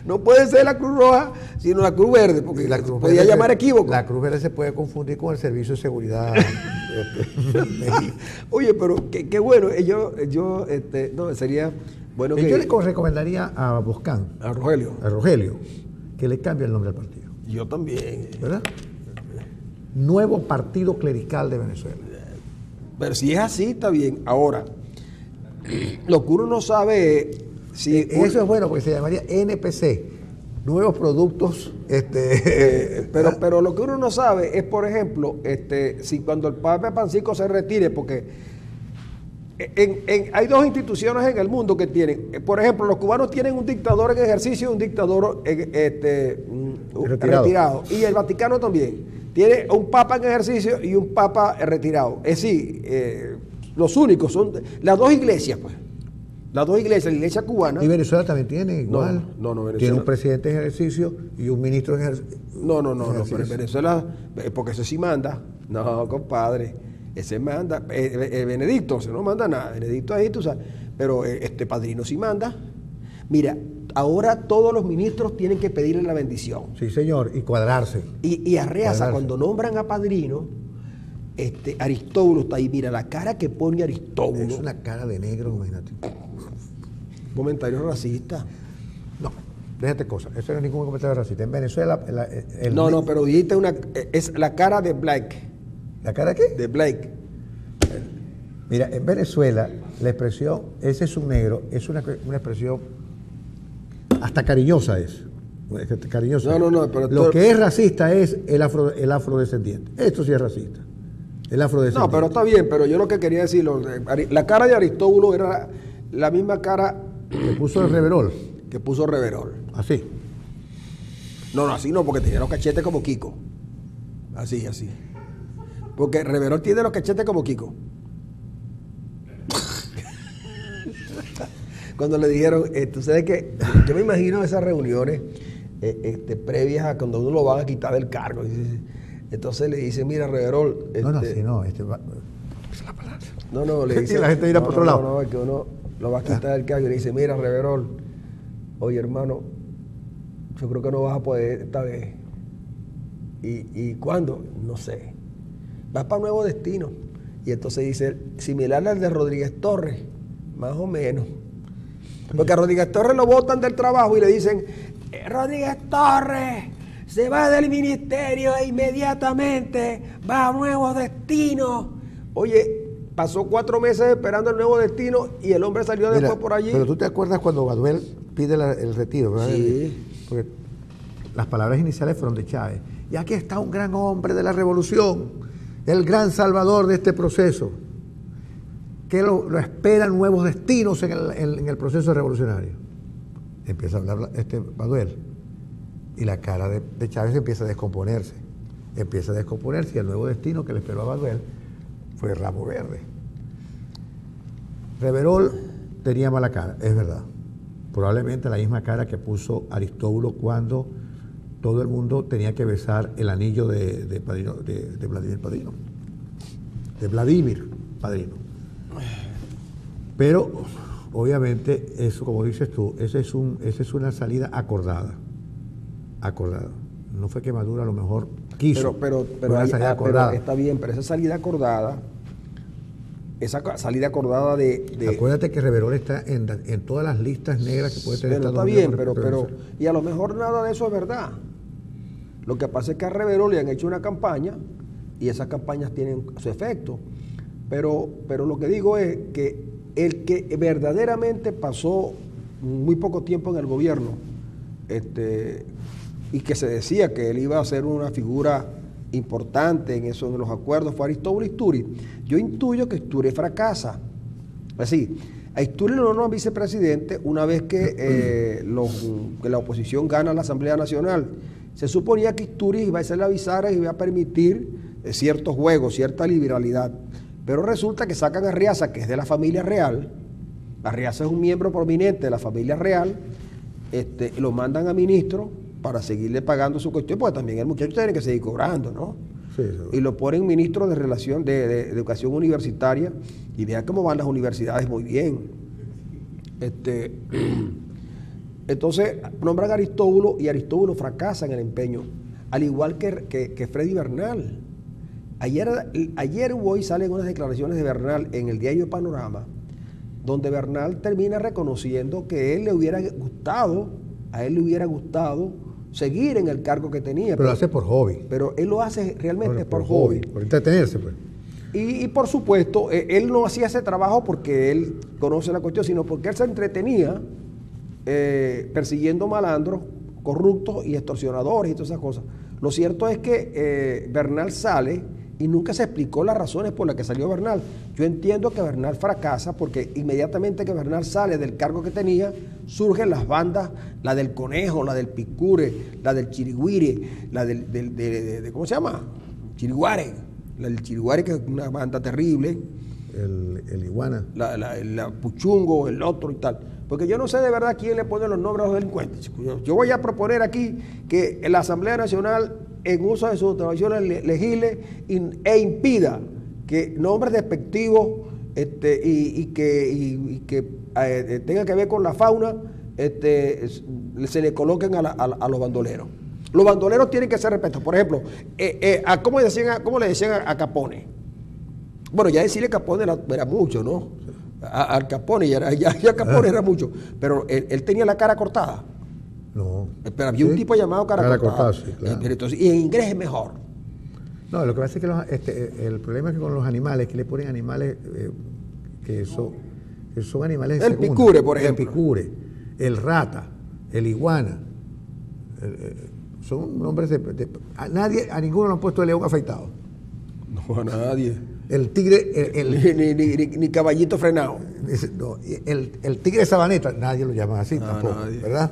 No puede ser la Cruz Roja, sino la Cruz Verde, porque la Cruz podía llamar equívoco. La Cruz Verde se puede confundir con el Servicio de Seguridad. Oye, pero qué bueno. No, sería bueno que... Yo le recomendaría a Boscán, a Rogelio, que le cambie el nombre al partido. Yo también. ¿Verdad? Nuevo Partido Clerical de Venezuela. Pero si es así, está bien. Ahora, lo que uno no sabe... Sí, eso es bueno porque se llamaría NPC, nuevos productos. Pero lo que uno no sabe es, por ejemplo, si cuando el Papa Francisco se retire, porque hay dos instituciones en el mundo que tienen, por ejemplo, los cubanos tienen un dictador en ejercicio y un dictador retirado. Y el Vaticano también tiene un Papa en ejercicio y un Papa retirado. Es decir, los únicos son las dos iglesias, pues. Las dos iglesias, la iglesia cubana. Y Venezuela también tiene igual. No, Venezuela. Tiene un presidente en ejercicio y un ministro en ejercicio. No, pero en Venezuela, porque ese sí manda. No, compadre, ese manda. Benedicto, se no manda nada. Benedicto ahí, tú sabes. Pero padrino sí manda. Mira, ahora todos los ministros tienen que pedirle la bendición. Sí, señor, y cuadrarse. Y Arreaza, cuando nombran a padrino, Aristóbulo está ahí. Mira, la cara que pone Aristóbulo. Es una cara de negro, imagínate. Comentario racista. No, déjate cosas. Eso no es ningún comentario racista. En Venezuela... pero dijiste es la cara de Blake. ¿La cara qué? De Blake. Mira, en Venezuela la expresión, ese es un negro, es una expresión hasta cariñosa es. Cariñosa. No, pero... Lo que es racista es el afrodescendiente. Esto sí es racista. El afrodescendiente. No, pero está bien, pero yo lo que quería decir, la cara de Aristóbulo era la misma cara... Que puso el Reverol. Que puso Reverol. Así. No, así no, porque tenía los cachetes como Kiko. Así. Porque Reverol tiene los cachetes como Kiko. Cuando le dijeron, tú sabes que yo me imagino esas reuniones previas a cuando uno lo van a quitar del cargo. Entonces le dice, mira, Reverol. Esa es la palabra. No, le dice. Y la gente irá por otro lado. No, es que uno lo va a quitar del cargo y le dice, mira, Reverol, oye, hermano, yo creo que no vas a poder esta vez. ¿Y cuándo? No sé. Vas para Nuevo Destino. Y entonces dice, similar al de Rodríguez Torres, más o menos. Porque a Rodríguez Torres lo botan del trabajo y le dicen, Rodríguez Torres se va del ministerio e inmediatamente va a Nuevo Destino. Oye, pasó 4 meses esperando el Nuevo Destino y el hombre salió después por allí. Pero tú te acuerdas cuando Baduel pide el retiro, ¿verdad? Sí. Porque las palabras iniciales fueron de Chávez. Y aquí está un gran hombre de la revolución, el gran salvador de este proceso, que lo esperan nuevos destinos en el proceso revolucionario. Empieza a hablar Baduel y la cara de Chávez empieza a descomponerse. Y el nuevo destino que le esperó a Baduel fue Ramo Verde. Reverol tenía mala cara, es verdad. Probablemente la misma cara que puso Aristóbulo cuando todo el mundo tenía que besar el anillo de Vladimir Padrino. De Vladimir Padrino. Pero, obviamente, eso, como dices tú, esa es una salida acordada. Acordada. No fue que Maduro a lo mejor quiso. Pero está bien, pero esa salida acordada Acuérdate que Reverol está en todas las listas negras que puede tener. Pero está bien, pero y a lo mejor nada de eso es verdad. Lo que pasa es que a Reverol le han hecho una campaña y esas campañas tienen su efecto. Pero lo que digo es que el que verdaderamente pasó muy poco tiempo en el gobierno, y que se decía que él iba a ser una figura importante en los acuerdos, fue Aristóbulo Isturi. Yo intuyo que Isturi fracasa. Así, a Isturi lo nombran vicepresidente una vez que la oposición gana la Asamblea Nacional. Se suponía que Isturi iba a ser la bisagra y iba a permitir ciertos juegos, cierta liberalidad. Pero resulta que sacan a Arriaza, que es de la familia real. Arriaza es un miembro prominente de la familia real. Lo mandan a ministro para seguirle pagando su cuestión, porque también el muchacho tiene que seguir cobrando, ¿no? Sí, y lo ponen ministro de Educación Universitaria, y vean cómo van las universidades muy bien. Entonces nombran a Aristóbulo y Aristóbulo fracasa en el empeño, al igual que Freddy Bernal. Ayer o hoy salen unas declaraciones de Bernal en el diario Panorama, donde Bernal termina reconociendo que a él le hubiera gustado seguir en el cargo que tenía. Pero lo hace por hobby. Pero él lo hace realmente por hobby. Por entretenerse, pues. Y por supuesto, él no hacía ese trabajo porque él conoce la cuestión, sino porque él se entretenía persiguiendo malandros, corruptos y extorsionadores y todas esas cosas. Lo cierto es que Bernal sale y nunca se explicó las razones por las que salió Bernal. Yo entiendo que Bernal fracasa porque inmediatamente que Bernal sale del cargo que tenía, surgen las bandas, la del Conejo, la del Picure, la del Chiriguire, la de ¿cómo se llama? Chiriguare. La del Chiriguare, que es una banda terrible. El Iguana. La Puchungo, el otro y tal. Porque yo no sé de verdad quién le pone los nombres a los delincuentes. Yo voy a proponer aquí que la Asamblea Nacional, en uso de sus autorizaciones, legisle e impida que nombres despectivos y que tengan que ver con la fauna se le coloquen a los bandoleros. Los bandoleros tienen que ser respetados. Por ejemplo, ¿cómo le decían a Capone? Bueno, ya decirle Capone era mucho, ¿no? Al Capone, ya Capone era mucho. Pero él tenía la cara cortada. No. Pero había un tipo llamado cara cortada. Sí, claro. Entonces, y en inglés es mejor. No, lo que pasa es que el problema es que con los animales, que le ponen animales que son animales de el segunda. Picure, por ejemplo. El Picure, el Rata, el Iguana. Son nombres a ninguno le han puesto el león afeitado. No, a nadie. El tigre, ni caballito frenado. No, el tigre sabaneta, nadie lo llama así tampoco, nadie. ¿verdad?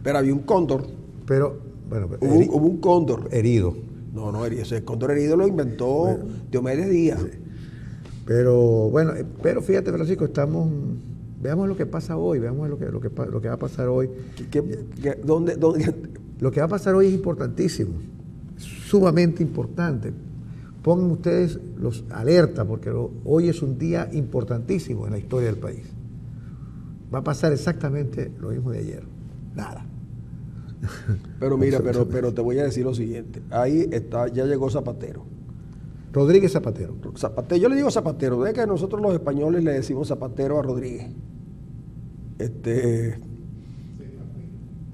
Pero había un cóndor. Pero, bueno, hubo un cóndor. Herido. No, ese cóndor herido lo inventó Diomedes Díaz. Sí. Pero, bueno, pero fíjate, Francisco, estamos Veamos lo que pasa hoy, veamos lo que va a pasar hoy. ¿Dónde? Lo que va a pasar hoy es importantísimo, sumamente importante. Pongan ustedes los alerta, porque hoy es un día importantísimo en la historia del país. Va a pasar exactamente lo mismo de ayer. Nada. Pero mira, pero te voy a decir lo siguiente. Ahí está, ya llegó Zapatero. Rodríguez Zapatero. Yo le digo Zapatero, de que nosotros los españoles le decimos Zapatero a Rodríguez.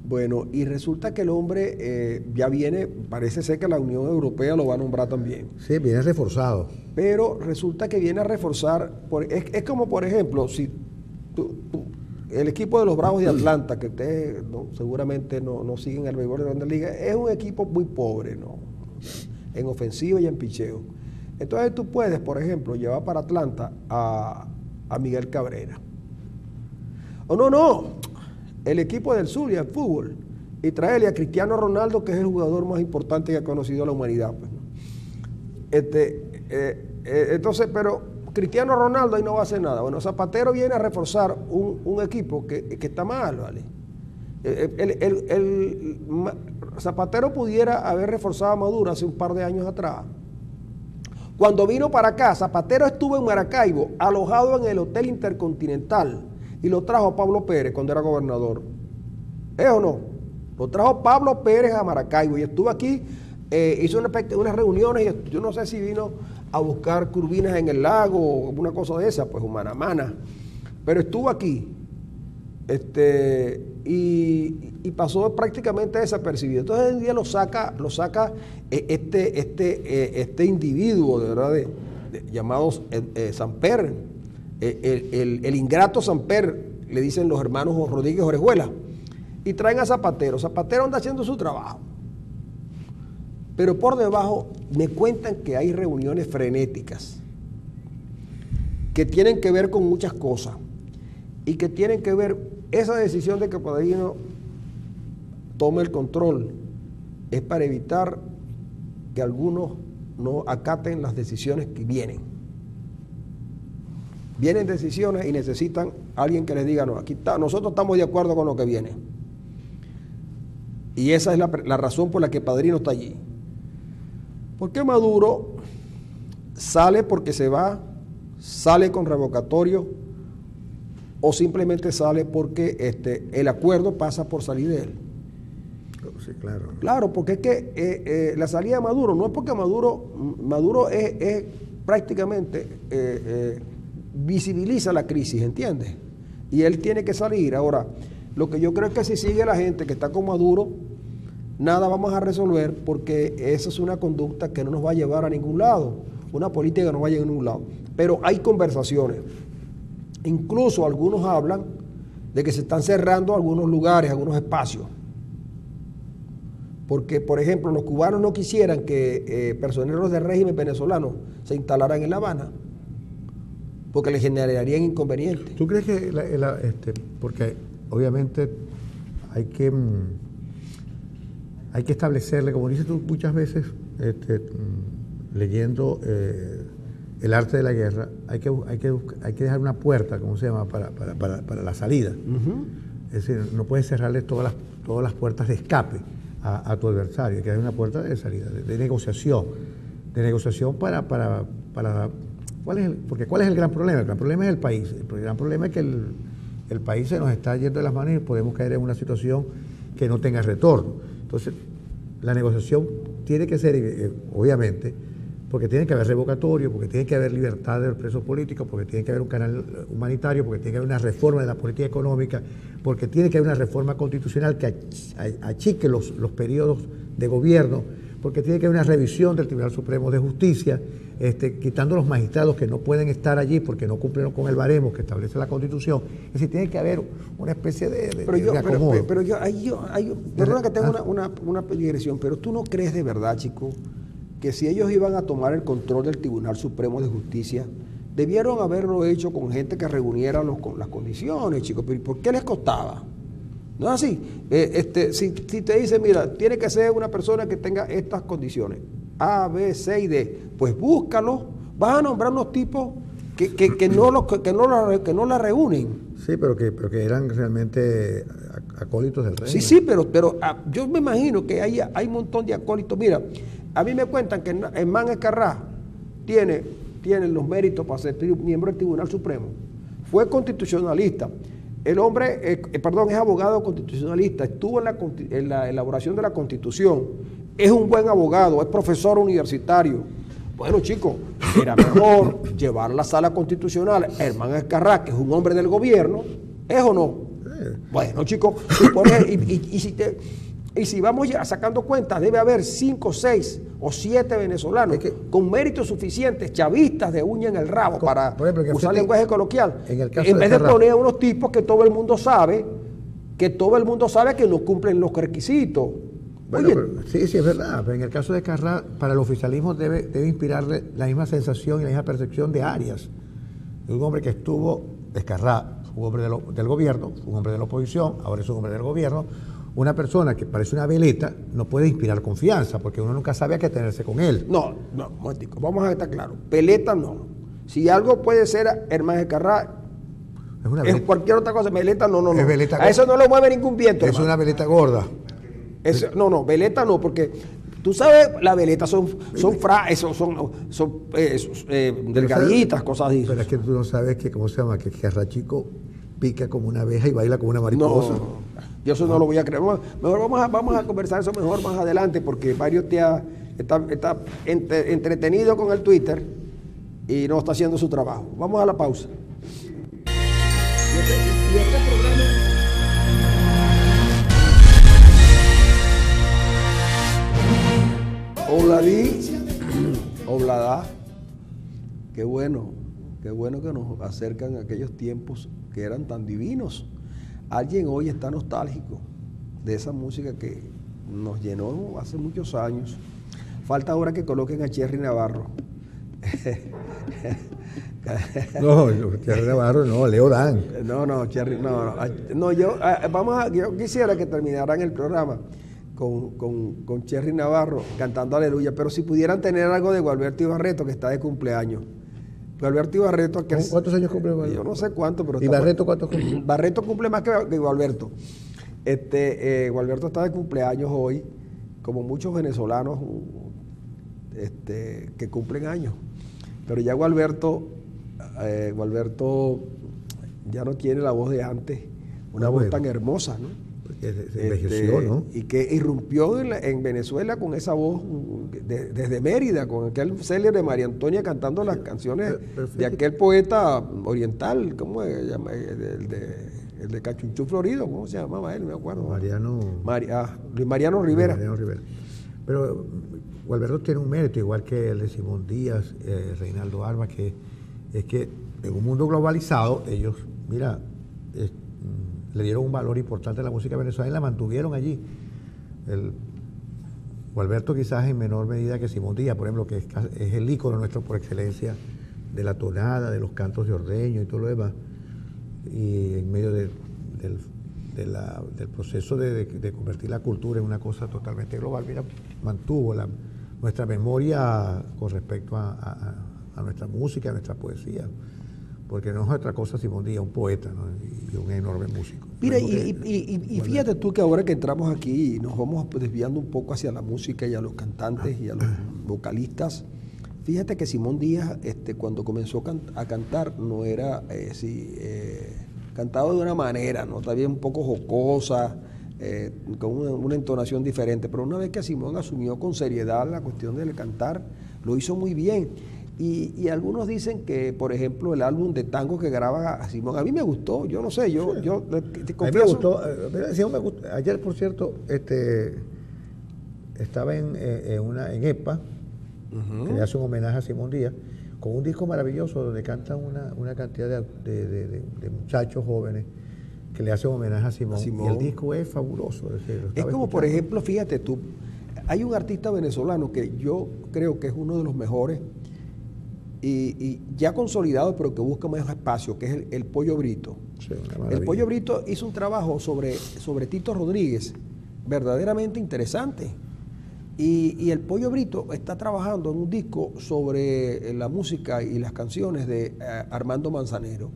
Bueno, y resulta que el hombre ya viene, parece ser que la Unión Europea lo va a nombrar también. Sí, viene reforzado. Pero resulta que viene a reforzar, es como por ejemplo, si el equipo de los Bravos de Atlanta, que ustedes seguramente no siguen el béisbol de la Grandes Ligas, es un equipo muy pobre, ¿no? En ofensiva y en picheo. Entonces tú puedes, por ejemplo, llevar para Atlanta a Miguel Cabrera. O no. El equipo del Zulia, el fútbol, y traerle a Cristiano Ronaldo, que es el jugador más importante que ha conocido la humanidad. Pues, ¿no? Entonces, pero Cristiano Ronaldo ahí no va a hacer nada. Bueno, Zapatero viene a reforzar un equipo que está mal, ¿vale? Zapatero pudiera haber reforzado a Maduro hace un par de años atrás. Cuando vino para acá, Zapatero estuvo en Maracaibo, alojado en el Hotel Intercontinental, y lo trajo Pablo Pérez cuando era gobernador. ¿Es o no? Lo trajo Pablo Pérez a Maracaibo y estuvo aquí, hizo unas reuniones y yo no sé si vino a buscar curvinas en el lago o una cosa de esa, pues humana. Pero estuvo aquí y pasó prácticamente desapercibido. Entonces hoy en día lo saca este individuo, de verdad, llamado Samper. El ingrato Samper, le dicen los hermanos Rodríguez Orejuela, y traen a Zapatero. Zapatero anda haciendo su trabajo, pero por debajo me cuentan que hay reuniones frenéticas que tienen que ver con muchas cosas y que tienen que ver, esa decisión de que Padrino tome el control es para evitar que algunos no acaten las decisiones que vienen. Vienen decisiones y necesitan a alguien que les diga, no, aquí está, nosotros estamos de acuerdo con lo que viene. Y esa es la razón por la que Padrino está allí. ¿Por qué Maduro sale porque se va, sale con revocatorio o simplemente sale porque el acuerdo pasa por salir de él? Sí, claro. Claro, porque es que la salida de Maduro no es porque Maduro es prácticamente... visibiliza la crisis, ¿entiendes? Y él tiene que salir. Ahora, lo que yo creo es que si sigue la gente que está con Maduro, nada vamos a resolver, porque esa es una conducta que no nos va a llevar a ningún lado, una política que no va a llegar a ningún lado. Pero hay conversaciones. Incluso algunos hablan de que se están cerrando algunos lugares, algunos espacios. Porque, por ejemplo, los cubanos no quisieran que personeros del régimen venezolano se instalaran en La Habana, porque le generarían inconvenientes. ¿Tú crees que, porque obviamente hay que establecerle, como dices tú muchas veces, leyendo El arte de la guerra, hay que dejar una puerta, ¿cómo se llama?, para la salida. Es decir, no puedes cerrarle todas las puertas de escape a tu adversario, hay que dar una puerta de salida, de negociación para porque ¿cuál es el gran problema? El gran problema es el país. El gran problema es que el país se nos está yendo de las manos y podemos caer en una situación que no tenga retorno. Entonces, la negociación tiene que ser, obviamente, porque tiene que haber revocatorio, porque tiene que haber libertad de los presos políticos, porque tiene que haber un canal humanitario, porque tiene que haber una reforma de la política económica, porque tiene que haber una reforma constitucional que achique los periodos de gobierno, porque tiene que haber una revisión del Tribunal Supremo de Justicia, quitando los magistrados que no pueden estar allí porque no cumplen con el baremo que establece la Constitución. Es decir, tiene que haber una especie de acomodo. Perdona que tenga una digresión, pero tú no crees de verdad, chico, que si ellos iban a tomar el control del Tribunal Supremo de Justicia, debieron haberlo hecho con gente que reuniera las condiciones, chicos? ¿Pero por qué les costaba? No es así. Si te dicen, mira, tiene que ser una persona que tenga estas condiciones, A, B, C y D, pues búscalo, vas a nombrar unos tipos que no la reúnen. Sí, pero que eran realmente acólitos del régimen. Sí, pero yo me imagino que hay un montón de acólitos. Mira, a mí me cuentan que Herman Escarrá tiene los méritos para ser miembro del Tribunal Supremo. Fue constitucionalista. El hombre, es abogado constitucionalista, estuvo en la elaboración de la Constitución, es un buen abogado, es profesor universitario. Bueno, chicos, era mejor llevar a la sala constitucional a Herman Escarrá, que es un hombre del gobierno, ¿es o no? Bueno, chicos, y si vamos ya sacando cuentas, debe haber 5, 6 o 7 venezolanos con méritos suficientes, chavistas de uña en el rabo, para usar lenguaje coloquial, en vez de poner a unos tipos que todo el mundo sabe que no cumplen los requisitos. Bueno, sí, es verdad, pero en el caso de Escarrá, para el oficialismo debe inspirarle la misma sensación y la misma percepción de Arias. Es un hombre que estuvo, Escarrá, un hombre del gobierno, un hombre de la oposición, ahora es un hombre del gobierno. Una persona que parece una veleta no puede inspirar confianza, porque uno nunca sabe a qué tenerse con él. No, vamos a estar claros. Veleta no. Si algo puede ser Herman Escarrá, es cualquier otra cosa. Veleta no. Es veleta a eso no lo mueve ningún viento. Es una veleta gorda. No, veleta no, porque tú sabes, las veletas son delgaditas, cosas así. Pero es que tú no sabes que, ¿cómo se llama? Que Carrachico pica como una abeja y baila como una mariposa. No, yo eso no lo voy a creer. Mejor vamos a conversar eso mejor más adelante, porque Mario está entretenido con el Twitter y no está haciendo su trabajo. Vamos a la pausa. Y este programa... Oblada, qué bueno que nos acercan a aquellos tiempos que eran tan divinos. Alguien hoy está nostálgico de esa música que nos llenó hace muchos años. Falta ahora que coloquen a Cherry Navarro. No, Cherry Navarro no, Leo Dan. Cherry, no, yo quisiera que terminaran el programa con Cherry Navarro cantando Aleluya, pero si pudieran tener algo de Gualberto Ibarreto, que está de cumpleaños. Gualberto Ibarreto... ¿Cuántos años cumple Gualberto? Yo no sé cuánto, pero... ¿Y Barreto cuántos cumple? Barreto cumple más que Gualberto. Gualberto está de cumpleaños hoy, como muchos venezolanos que cumplen años. Pero ya Gualberto ya no tiene la voz de antes, una voz tan hermosa, ¿no? Porque se envejeció, ¿no? Y que irrumpió en Venezuela con esa voz desde Mérida, con aquel célebre de María Antonia cantando las canciones de aquel poeta oriental, ¿cómo se llama? El de Cachunchú Florido, ¿cómo se llamaba él? No me acuerdo. Luis Mariano Rivera. Pero Gualberto tiene un mérito, igual que el de Simón Díaz, Reinaldo Armas, que es que en un mundo globalizado, ellos, mira, le dieron un valor importante a la música venezolana y la mantuvieron allí. Gualberto quizás en menor medida que Simón Díaz, por ejemplo, que es el ícono nuestro por excelencia de la tonada, de los cantos de ordeño y todo lo demás, y en medio del proceso de convertir la cultura en una cosa totalmente global, mira, mantuvo nuestra memoria con respecto a nuestra música, a nuestra poesía. Porque no es otra cosa Simón Díaz, un poeta, ¿no? Y un enorme músico. Mira, y fíjate tú que ahora que entramos aquí nos vamos desviando un poco hacia la música y a los cantantes y a los vocalistas. Fíjate que Simón Díaz, cuando comenzó a cantar, no era cantaba de una manera, ¿no? Todavía un poco jocosa, con una entonación diferente. Pero una vez que Simón asumió con seriedad la cuestión del cantar, lo hizo muy bien. Y algunos dicen que, por ejemplo, el álbum de tango que graba a Simón, a mí me gustó, yo no sé, yo te confieso. A mí me gustó. Ayer, por cierto, estaba en EPA, que le hace un homenaje a Simón Díaz, con un disco maravilloso donde cantan una cantidad de muchachos jóvenes que le hacen homenaje a Simón. Y el disco es fabuloso. Es como, por ejemplo, fíjate tú, hay un artista venezolano que yo creo que es uno de los mejores, y ya consolidado, pero que busca más espacio, que es el Pollo Brito. Sí, el Pollo Brito hizo un trabajo sobre Tito Rodríguez verdaderamente interesante, y el Pollo Brito está trabajando en un disco sobre la música y las canciones de Armando Manzanero.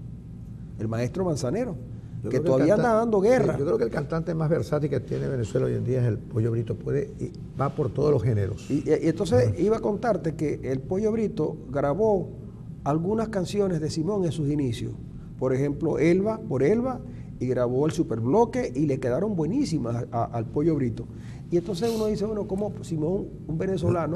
el maestro Manzanero, Yo que creo todavía el anda dando guerra. Yo creo que el cantante más versátil que tiene Venezuela hoy en día es el Pollo Brito. Va por todos los géneros. Y entonces iba a contarte que el Pollo Brito grabó algunas canciones de Simón en sus inicios. Por ejemplo, Elba, por Elba, y grabó el Superbloque y le quedaron buenísimas al Pollo Brito. Y entonces uno dice, bueno, como Simón, un venezolano,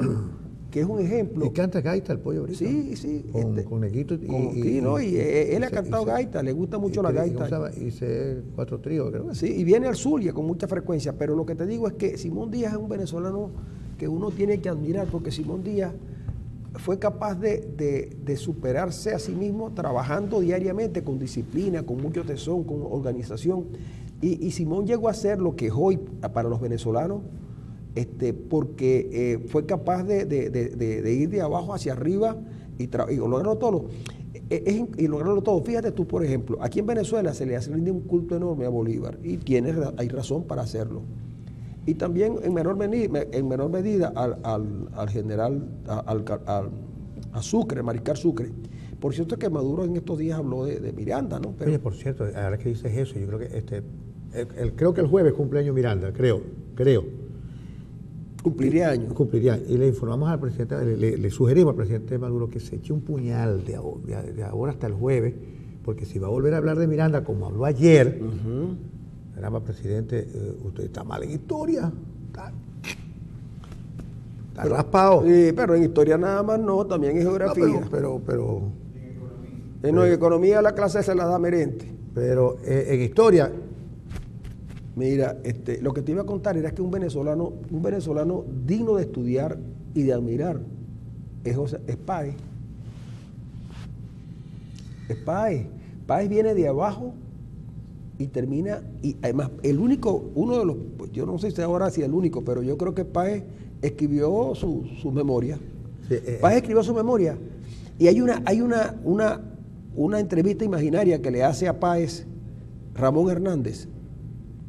que es un ejemplo. Y canta gaita el Pollo Brito. Sí. Con Neguito y él ha cantado gaita, le gusta mucho la gaita. Hice 4 tríos, creo. Sí, y viene al Zulia con mucha frecuencia, pero lo que te digo es que Simón Díaz es un venezolano que uno tiene que admirar, porque Simón Díaz fue capaz de superarse a sí mismo trabajando diariamente con disciplina, con mucho tesón, con organización. Y Simón llegó a ser lo que es hoy para los venezolanos, porque fue capaz de ir de abajo hacia arriba y lograrlo todo. Y lograrlo todo. Fíjate tú, por ejemplo, aquí en Venezuela se le hace un culto enorme a Bolívar y hay razón para hacerlo. Y también en menor medida al general, a Sucre, Mariscal Sucre. Por cierto que Maduro en estos días habló de Miranda, ¿no? Oye, por cierto, ahora que dices eso, yo creo que creo que el jueves cumpleaños Miranda, creo. Cumpliría años. Cumpliría. Y le informamos al presidente, le sugerimos al presidente Maduro que se eche un puñal de ahora hasta el jueves, porque si va a volver a hablar de Miranda como habló ayer, caramba, presidente, usted está mal en historia. Está raspado. Sí, pero en historia nada más no, también en geografía. No, pero en economía la clase se la da Merente. Pero en historia. Mira, lo que te iba a contar era que un venezolano digno de estudiar y de admirar es Páez. Es Páez. Páez viene de abajo y termina, y además uno de los, yo no sé si ahora sí el único, pero yo creo que Páez escribió su memoria. Sí, Páez escribió su memoria. Y hay una entrevista imaginaria que le hace a Páez Ramón Hernández,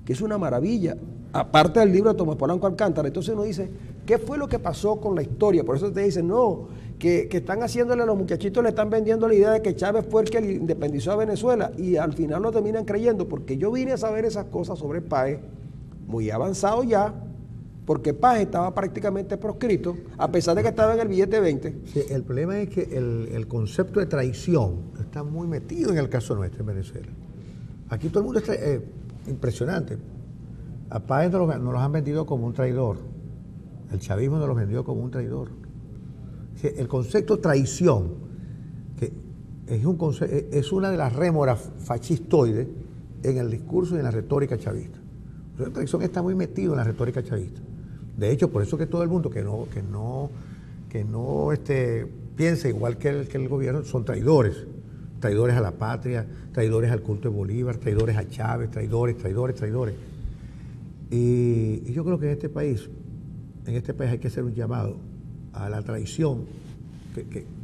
que es una maravilla, aparte del libro de Tomás Polanco Alcántara. Entonces uno dice, ¿qué fue lo que pasó con la historia? Por eso te dicen, no, que están haciéndole a los muchachitos, le están vendiendo la idea de que Chávez fue el que independizó a Venezuela, y al final lo terminan creyendo, porque yo vine a saber esas cosas sobre Páez, muy avanzado ya, porque Páez estaba prácticamente proscrito, a pesar de que estaba en el billete 20. Sí, el problema es que el concepto de traición está muy metido en el caso nuestro en Venezuela. Aquí todo el mundo está... impresionante. A Páez nos los han vendido como un traidor. El chavismo nos los vendió como un traidor. El concepto traición, que es una de las rémoras fascistoides en el discurso y en la retórica chavista. La traición está muy metido en la retórica chavista. De hecho, por eso que todo el mundo que no piensa igual que el gobierno son traidores. Traidores a la patria, traidores al culto de Bolívar, traidores a Chávez, traidores. Y yo creo que en este país hay que hacer un llamado a la traición,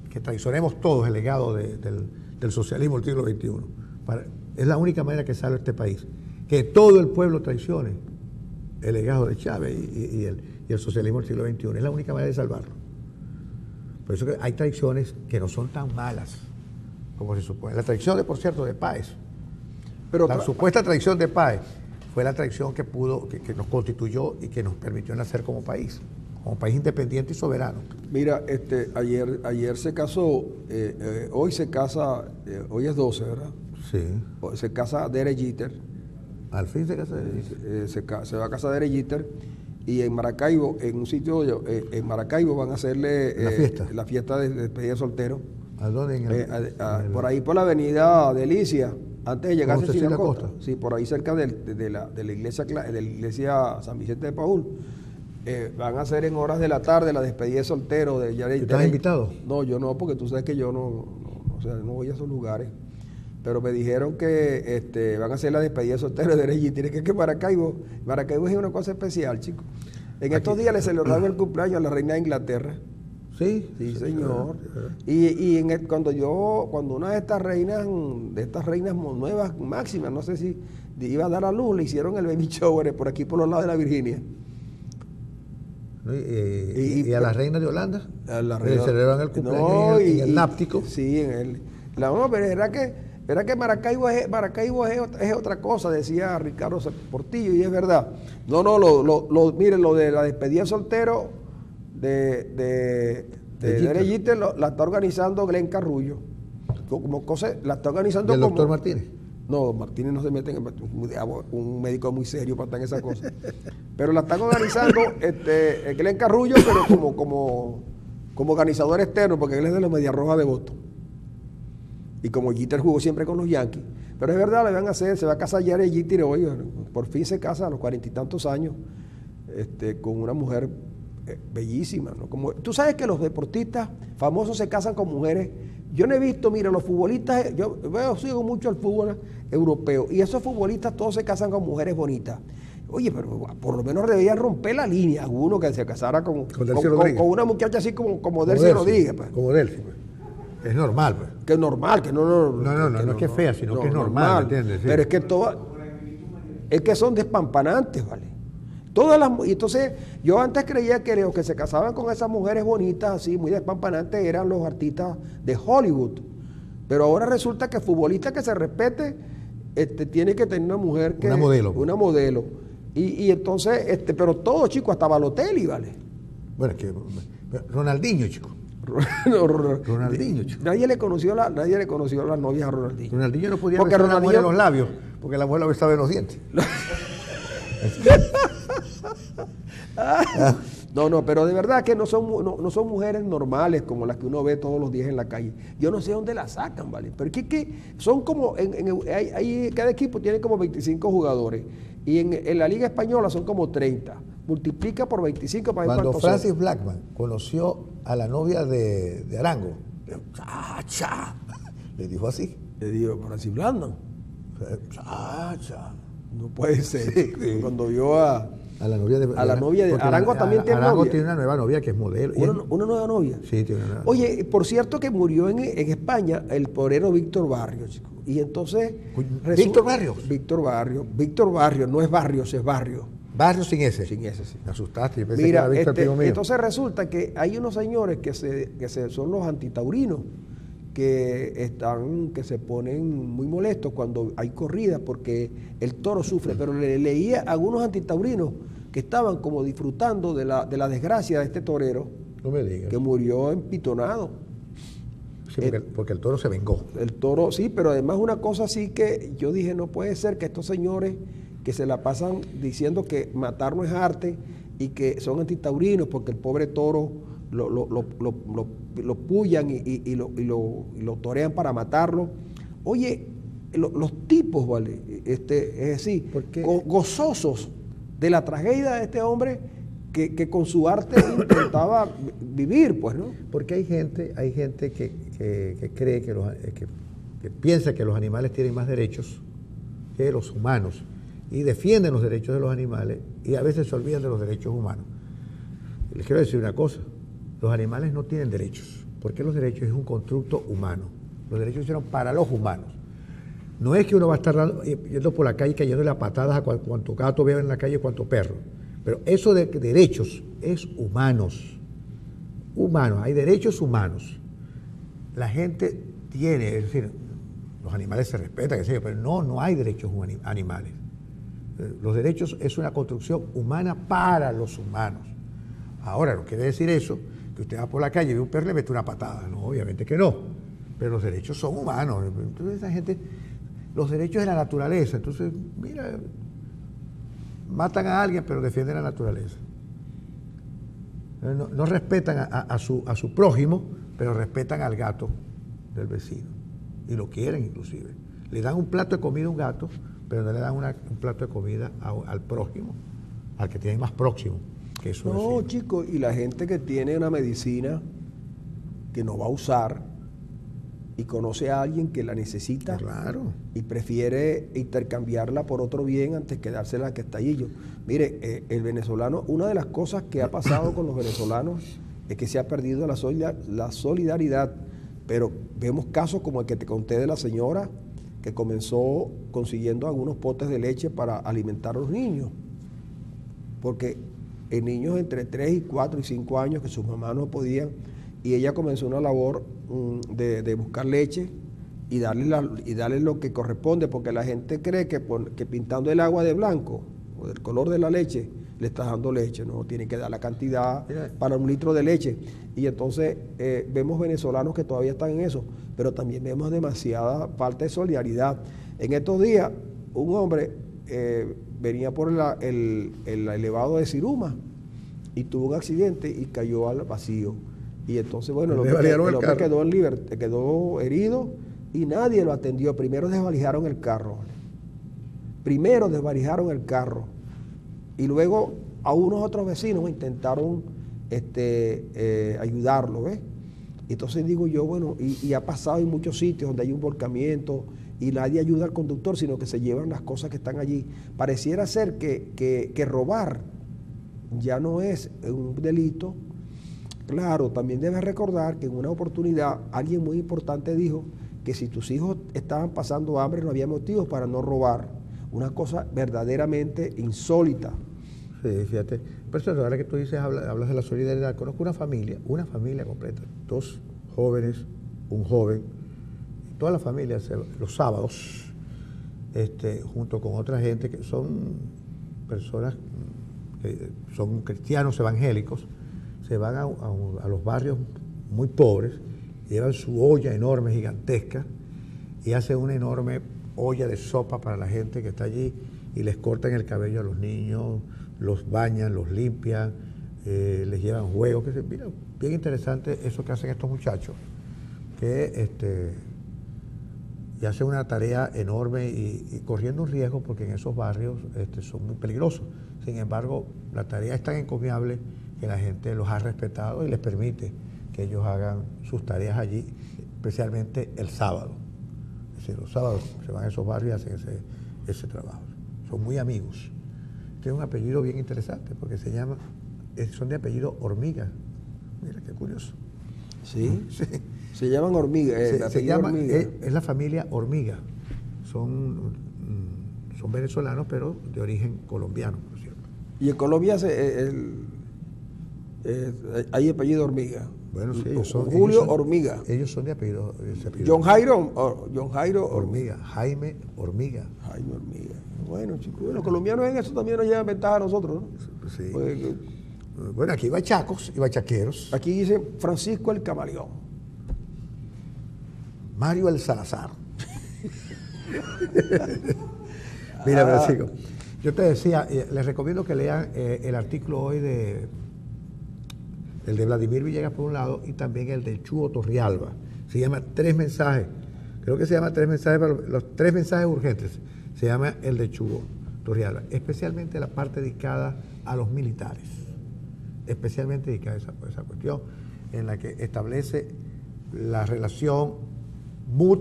que traicionemos todos el legado del socialismo del siglo XXI. Es la única manera que salve este país, que todo el pueblo traicione el legado de Chávez y el socialismo del siglo XXI. Es la única manera de salvarlo. Por eso que hay traiciones que no son tan malas como se supone. La traición, por cierto, de Páez. Pero la supuesta traición de Páez fue la traición que nos constituyó y que nos permitió nacer como país independiente y soberano. Mira, ayer se casó, hoy se casa, hoy es 12, ¿verdad? Sí. Se casa Derek Jeter. Al fin se casa Derek Jeter. Se va a casar Derek Jeter, y en Maracaibo, en un sitio, en Maracaibo van a hacerle la fiesta de despedida de soltero. ¿A dónde? Por ahí, por la avenida Delicia, antes de llegar a Cecilia Costa. Sí, por ahí cerca de la iglesia San Vicente de Paúl. Van a hacer en horas de la tarde la despedida de soltero de Derek. ¿Estás invitado? No, yo no, porque tú sabes que yo no voy a esos lugares. Pero me dijeron que van a hacer la despedida de soltero de Derek Jeter. Tienes que Maracaibo es una cosa especial, chicos. En estos días le celebraron el cumpleaños a la reina de Inglaterra. Sí, señor. Y cuando una de estas reinas nuevas, máximas, no sé si iba a dar a luz, le hicieron el baby shower por aquí, por los lados de la Virginia. ¿Y a la reina de Holanda? A la reina, le celebraron el cumpleaños en el náptico. Sí, pero era que Verá que Maracaibo es otra cosa, decía Ricardo Portillo, y es verdad. Miren, lo de la despedida de soltero de Derek Jeter la está organizando Glenn Carrullo. Como cosa, la está organizando ¿El como... doctor Martínez? No, Martínez no se mete en un médico muy serio para estar en esa cosa. Pero la están organizando Glenn Carrullo, pero como organizador externo, porque él es de los Medias Rojas de Boston. Y como Jeter jugó siempre con los Yankees. Pero es verdad, le van a hacer, se va a casar Derek Jeter hoy, por fin se casa a los 40 y tantos años, con una mujer bellísima, ¿no? Tú sabes que los deportistas famosos se casan con mujeres. Yo no he visto, mira, los futbolistas, yo sigo mucho el fútbol europeo, y esos futbolistas todos se casan con mujeres bonitas. Oye, pero por lo menos deberían romper la línea alguno que se casara con una muchacha así como Delcy Rodríguez. Pues. Como Delcy, pues. Es normal, pues. Que es normal, que no es que es fea, sino que es normal, ¿me entiendes? Sí. Pero es que son despampanantes, ¿vale? Y entonces, yo antes creía que los que se casaban con esas mujeres bonitas, así, muy despampanantes, eran los artistas de Hollywood. Pero ahora resulta que el futbolista que se respete, tiene que tener una mujer que... Una modelo. Y entonces, pero todo, chico, hasta Balotelli, ¿vale? Bueno, es que Ronaldinho, chico. Ronaldinho, chico. Nadie le conoció las novias a Ronaldinho. Ronaldinho no podía besar a la mujer en los labios, porque la mujer la besaba en los dientes. No, pero de verdad que no son mujeres normales como las que uno ve todos los días en la calle. Yo no sé dónde las sacan, ¿vale? Pero es que son como, cada equipo tiene como 25 jugadores, y en la Liga Española son como 30. Multiplica por 25 para ver cuántos. Cuando Francis Blackman conoció a la novia de Arango, le dijo así. Le digo, Francis Blackman. No puede ser. Sí. Cuando vio a la novia de Arango, también tiene Arango novia. Tiene una nueva novia que es modelo. ¿Una nueva novia? Sí, tiene una nueva novia. Oye, por cierto que murió en España el porero Víctor Barrios, chico. Y entonces... ¿Víctor Barrios? Víctor Barrios, no es Barrios, es Barrios. Barrios sin ese. Sin ese, sí. Me asustaste, yo pensé Mira, que era Víctor primo mío. Entonces resulta que hay unos señores que son los antitaurinos, que se ponen muy molestos cuando hay corridas porque el toro sufre, pero leía a algunos antitaurinos que estaban como disfrutando de la desgracia de este torero. No me digas. Que murió empitonado. Sí, porque el toro se vengó. El toro, sí, pero además una cosa así que yo dije, no puede ser que estos señores que se la pasan diciendo que matar no es arte y que son antitaurinos porque el pobre toro lo pullan y lo torean para matarlo. Oye, los tipos, ¿vale? Es decir, gozosos de la tragedia de este hombre que con su arte intentaba vivir, pues, ¿no? Porque hay gente que cree que piensa que los animales tienen más derechos que los humanos y defienden los derechos de los animales y a veces se olvidan de los derechos humanos. Les quiero decir una cosa, los animales no tienen derechos, porque los derechos es un constructo humano. Los derechos se hicieron para los humanos. No es que uno va a estar yendo por la calle cayéndole a patadas a cuanto gato vea en la calle, cuanto perro. Pero eso de derechos es humanos. Humanos, hay derechos humanos. La gente tiene, es decir, los animales se respetan, pero no hay derechos animales. Los derechos es una construcción humana para los humanos. Ahora, no quiere decir eso que usted va por la calle y ve un perro y le mete una patada. No, obviamente que no. Pero los derechos son humanos. Entonces esa gente, los derechos de la naturaleza. Entonces, mira, matan a alguien pero defienden la naturaleza. No respetan a su prójimo, pero respetan al gato del vecino. Y lo quieren inclusive. Le dan un plato de comida a un gato, pero no le dan un plato de comida al prójimo, al que tiene más próximo. No, chicos, y la gente que tiene una medicina que no va a usar y conoce a alguien que la necesita, claro, y prefiere intercambiarla por otro bien antes que dársela que está allí. Mire, el venezolano, una de las cosas que ha pasado con los venezolanos es que se ha perdido la solidaridad, pero vemos casos como el que te conté de la señora que comenzó consiguiendo algunos potes de leche para alimentar a los niños, porque niños entre 3 y 4 y 5 años que sus mamás no podían, y ella comenzó una labor de buscar leche y darle lo que corresponde, porque la gente cree que pintando el agua de blanco o del color de la leche le estás dando leche, no, tiene que dar la cantidad para 1 litro de leche. Y entonces vemos venezolanos que todavía están en eso, pero también vemos demasiada falta de solidaridad. En estos días, un hombre venía por el elevado de Siruma y tuvo un accidente y cayó al vacío. Y entonces, bueno, el hombre quedó herido y nadie lo atendió. Primero desvalijaron el carro. Y luego a unos otros vecinos intentaron ayudarlo, ¿ves? Entonces digo yo, bueno, y ha pasado en muchos sitios donde hay un volcamiento y nadie ayuda al conductor, sino que se llevan las cosas que están allí. Pareciera ser que robar ya no es un delito. Claro, también debes recordar que en una oportunidad alguien muy importante dijo que si tus hijos estaban pasando hambre no había motivos para no robar. Una cosa verdaderamente insólita. Sí, fíjate. Pero eso, ahora que tú dices, hablas de la solidaridad. Conozco una familia completa, 2 jóvenes, un joven, toda la familia los sábados, junto con otra gente que son personas que son cristianos evangélicos, se van a los barrios muy pobres, llevan su olla enorme, gigantesca, y hacen una enorme olla de sopa para la gente que está allí y les cortan el cabello a los niños, los bañan, los limpian, les llevan juegos. Mira, bien interesante eso que hacen estos muchachos, que y hacen una tarea enorme y corriendo un riesgo porque en esos barrios son muy peligrosos. Sin embargo, la tarea es tan encomiable que la gente los ha respetado y les permite que ellos hagan sus tareas allí, especialmente el sábado. Es decir, los sábados se van a esos barrios y hacen ese trabajo. Son muy amigos. Tiene un apellido bien interesante porque son de apellido Hormiga. Mira qué curioso. Sí, sí. Se llaman Hormiga. Hormiga. Es la familia Hormiga. Son venezolanos, pero de origen colombiano, por cierto. Y en Colombia hay apellido Hormiga. Bueno, sí, Julio Hormiga. Ellos son de apellido. John Jairo Hormiga. Jaime Hormiga. Jaime Hormiga. Bueno, chicos, los colombianos en eso también nos llevan ventaja a nosotros, ¿no? Sí. Pues, bueno, aquí hay bachacos y bachaqueros. Aquí dice Francisco el Camaleón. Mario el Salazar. Mira, Francisco, yo te decía, les recomiendo que lean el artículo hoy el de Vladimir Villegas por un lado y también el de Chugo Torrialba. Se llama 3 mensajes. Creo que se llama 3 mensajes, pero los 3 mensajes urgentes. Se llama el de Chugo Torrialba. Especialmente la parte dedicada a los militares. Especialmente dedicada a esa cuestión en la que establece la relación MUD.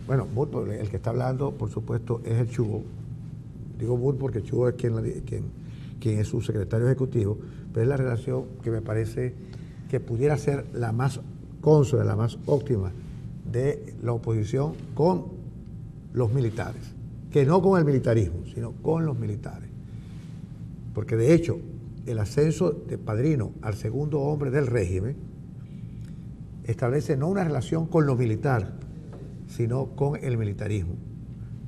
Bueno, MUD, el que está hablando, por supuesto, es el Chugo. Digo MUD porque Chugo es quien es su secretario ejecutivo, pero es la relación que me parece que pudiera ser la más cónsona, la más óptima de la oposición con los militares, que no con el militarismo, sino con los militares. Porque de hecho, el ascenso de Padrino al segundo hombre del régimen establece no una relación con lo militar, sino con el militarismo,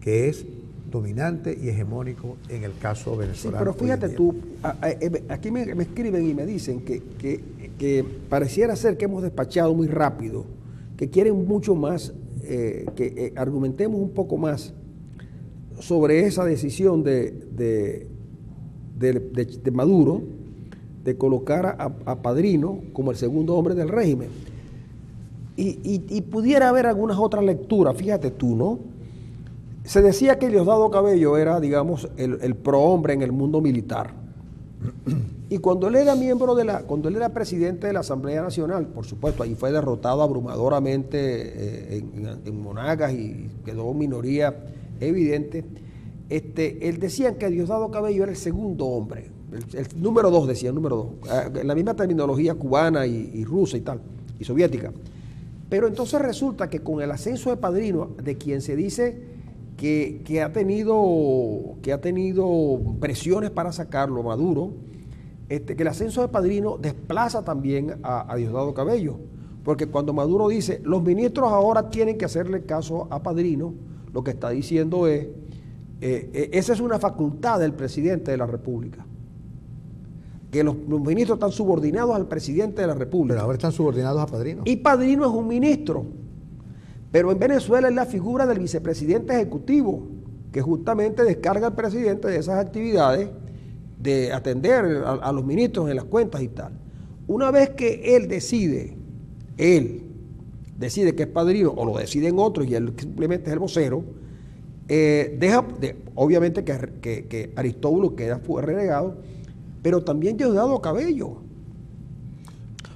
que es dominante y hegemónico en el caso venezolano. Sí, pero fíjate tú, aquí me escriben y me dicen que pareciera ser que hemos despachado muy rápido, que quieren mucho más, que argumentemos un poco más sobre esa decisión de Maduro de colocar a Padrino como el segundo hombre del régimen. Y pudiera haber algunas otras lecturas, fíjate tú, ¿no? Se decía que Diosdado Cabello era, digamos, el prohombre en el mundo militar. Y cuando él era cuando él era presidente de la Asamblea Nacional, por supuesto, ahí fue derrotado abrumadoramente en Monagas y quedó minoría evidente. Él decía que Diosdado Cabello era el segundo hombre, el número 2, decía, el número 2, la misma terminología cubana y rusa y tal, y soviética. Pero entonces resulta que con el ascenso de Padrino, de quien se dice que ha tenido presiones para sacarlo, Maduro, que el ascenso de Padrino desplaza también a Diosdado Cabello, Porque cuando Maduro dice, los ministros ahora tienen que hacerle caso a Padrino, lo que está diciendo es, esa es una facultad del presidente de la República. Que los ministros están subordinados al presidente de la República. Pero ahora están subordinados a Padrino. Y Padrino es un ministro. Pero en Venezuela es la figura del vicepresidente ejecutivo, que justamente descarga al presidente de esas actividades de atender a los ministros en las cuentas y tal. Una vez que él decide que es Padrino, o lo deciden otros y él simplemente es el vocero, obviamente que Aristóbulo fue renegado, pero también Diosdado Cabello.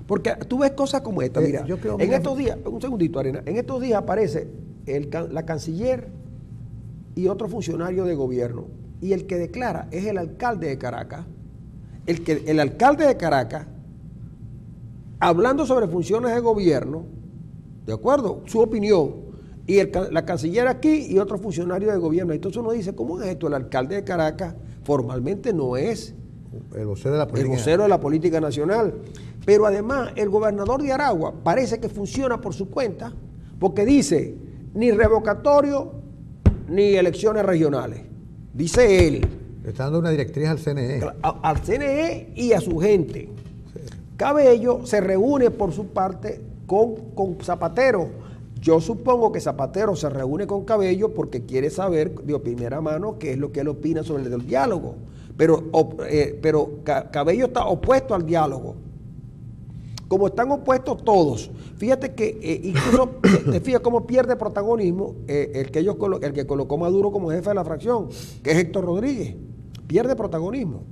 Porque tú ves cosas como esta, mira, en estos días, un segundito, Arena, en estos días aparece la canciller y otro funcionario de gobierno, y el que declara es el alcalde de Caracas, el alcalde de Caracas, hablando sobre funciones de gobierno, ¿de acuerdo? Su opinión, y la canciller aquí y otro funcionario de gobierno. Entonces uno dice, ¿cómo es esto? El alcalde de Caracas formalmente no es el vocero de la política nacional. Pero además, el gobernador de Aragua parece que funciona por su cuenta, porque dice, ni revocatorio, ni elecciones regionales. Dice él. Está dando una directriz al CNE. Al CNE y a su gente. Sí. Cabello se reúne por su parte con Zapatero. Yo supongo que Zapatero se reúne con Cabello porque quiere saber de primera mano qué es lo que él opina sobre el diálogo. Pero Cabello está opuesto al diálogo. Como están opuestos todos. Fíjate que incluso te fijas cómo pierde protagonismo el que colocó Maduro como jefe de la fracción, que es Héctor Rodríguez. Pierde protagonismo.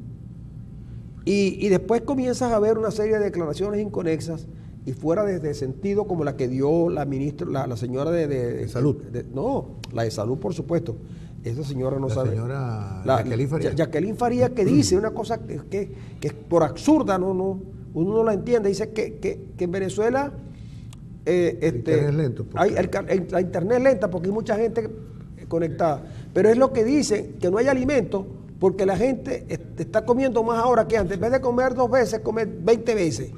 Y después comienzas a ver una serie de declaraciones inconexas y fuera de sentido, como la que dio la ministra, la señora de Salud. No, la de Salud, por supuesto. Esa señora no sabe. Señora Jacqueline Farías. Jacqueline Farías, que dice una cosa que es por absurda, uno no la entiende. Dice que en Venezuela internet es lento, la internet es lenta porque hay mucha gente conectada. Pero es lo que dice, que no hay alimento porque la gente está comiendo más ahora que antes. En vez de comer 2 veces, comer 20 veces.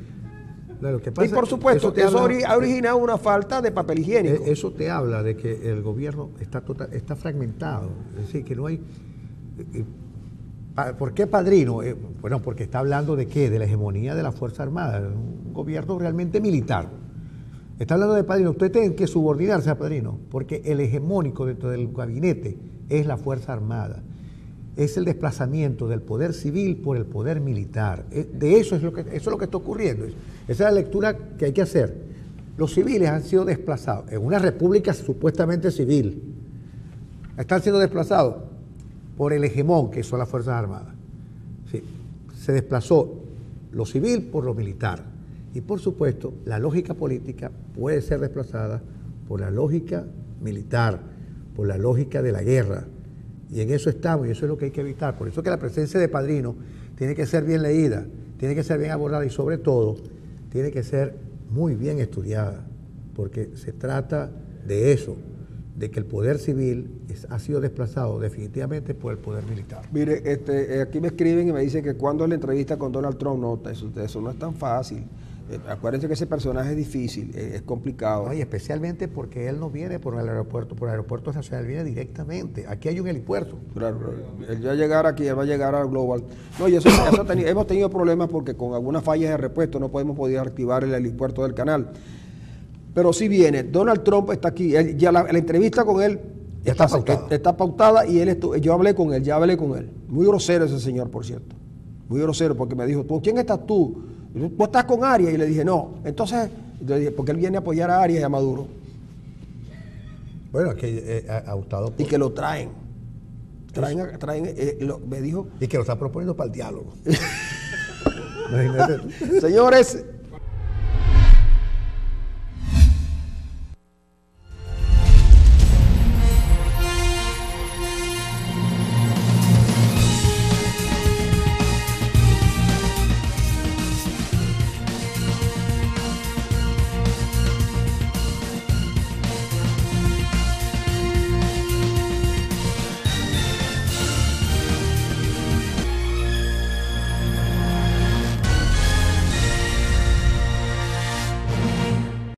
Claro, ¿qué pasa? Y por supuesto, eso ha originado una falta de papel higiénico. Eso te habla de que el gobierno está fragmentado. Es decir, que no hay... ¿Por qué Padrino? Bueno, porque está hablando de qué, de la hegemonía de la Fuerza Armada, un gobierno realmente militar. Está hablando de Padrino. Usted tiene que subordinarse a Padrino, porque el hegemónico dentro del gabinete es la Fuerza Armada. Es el desplazamiento del poder civil por el poder militar. Eso es lo que está ocurriendo. Esa es la lectura que hay que hacer. Los civiles han sido desplazados en una república supuestamente civil. Están siendo desplazados por el hegemón, que son las Fuerzas Armadas. Sí, se desplazó lo civil por lo militar. Y por supuesto, la lógica política puede ser desplazada por la lógica militar, por la lógica de la guerra. Y en eso estamos, y eso es lo que hay que evitar. Por eso que la presencia de Padrino tiene que ser bien leída, tiene que ser bien abordada y sobre todo tiene que ser muy bien estudiada, porque se trata de eso, de que el poder civil ha sido desplazado definitivamente por el poder militar. Mire, aquí me escriben y me dicen que cuando es la entrevista con Donald Trump, no, eso no es tan fácil. Acuérdense que ese personaje es difícil, es complicado. Y especialmente porque él no viene por el aeropuerto nacional, viene directamente. Aquí hay un helipuerto. Claro, él va a llegar aquí, él va a llegar al Global. No, y hemos tenido problemas porque con algunas fallas de repuesto no podemos poder activar el helipuerto del canal. Pero sí viene, Donald Trump está aquí, ya la entrevista con él está pautada y yo hablé con él, Muy grosero ese señor, por cierto. Muy grosero porque me dijo, ¿con quién estás tú? ¿Vos estás con Arias? Y le dije, no. Entonces, le dije, porque él viene a apoyar a Arias y a Maduro. Bueno, que ha gustado. Y que lo traen. Me dijo. Y que lo está proponiendo para el diálogo. Señores,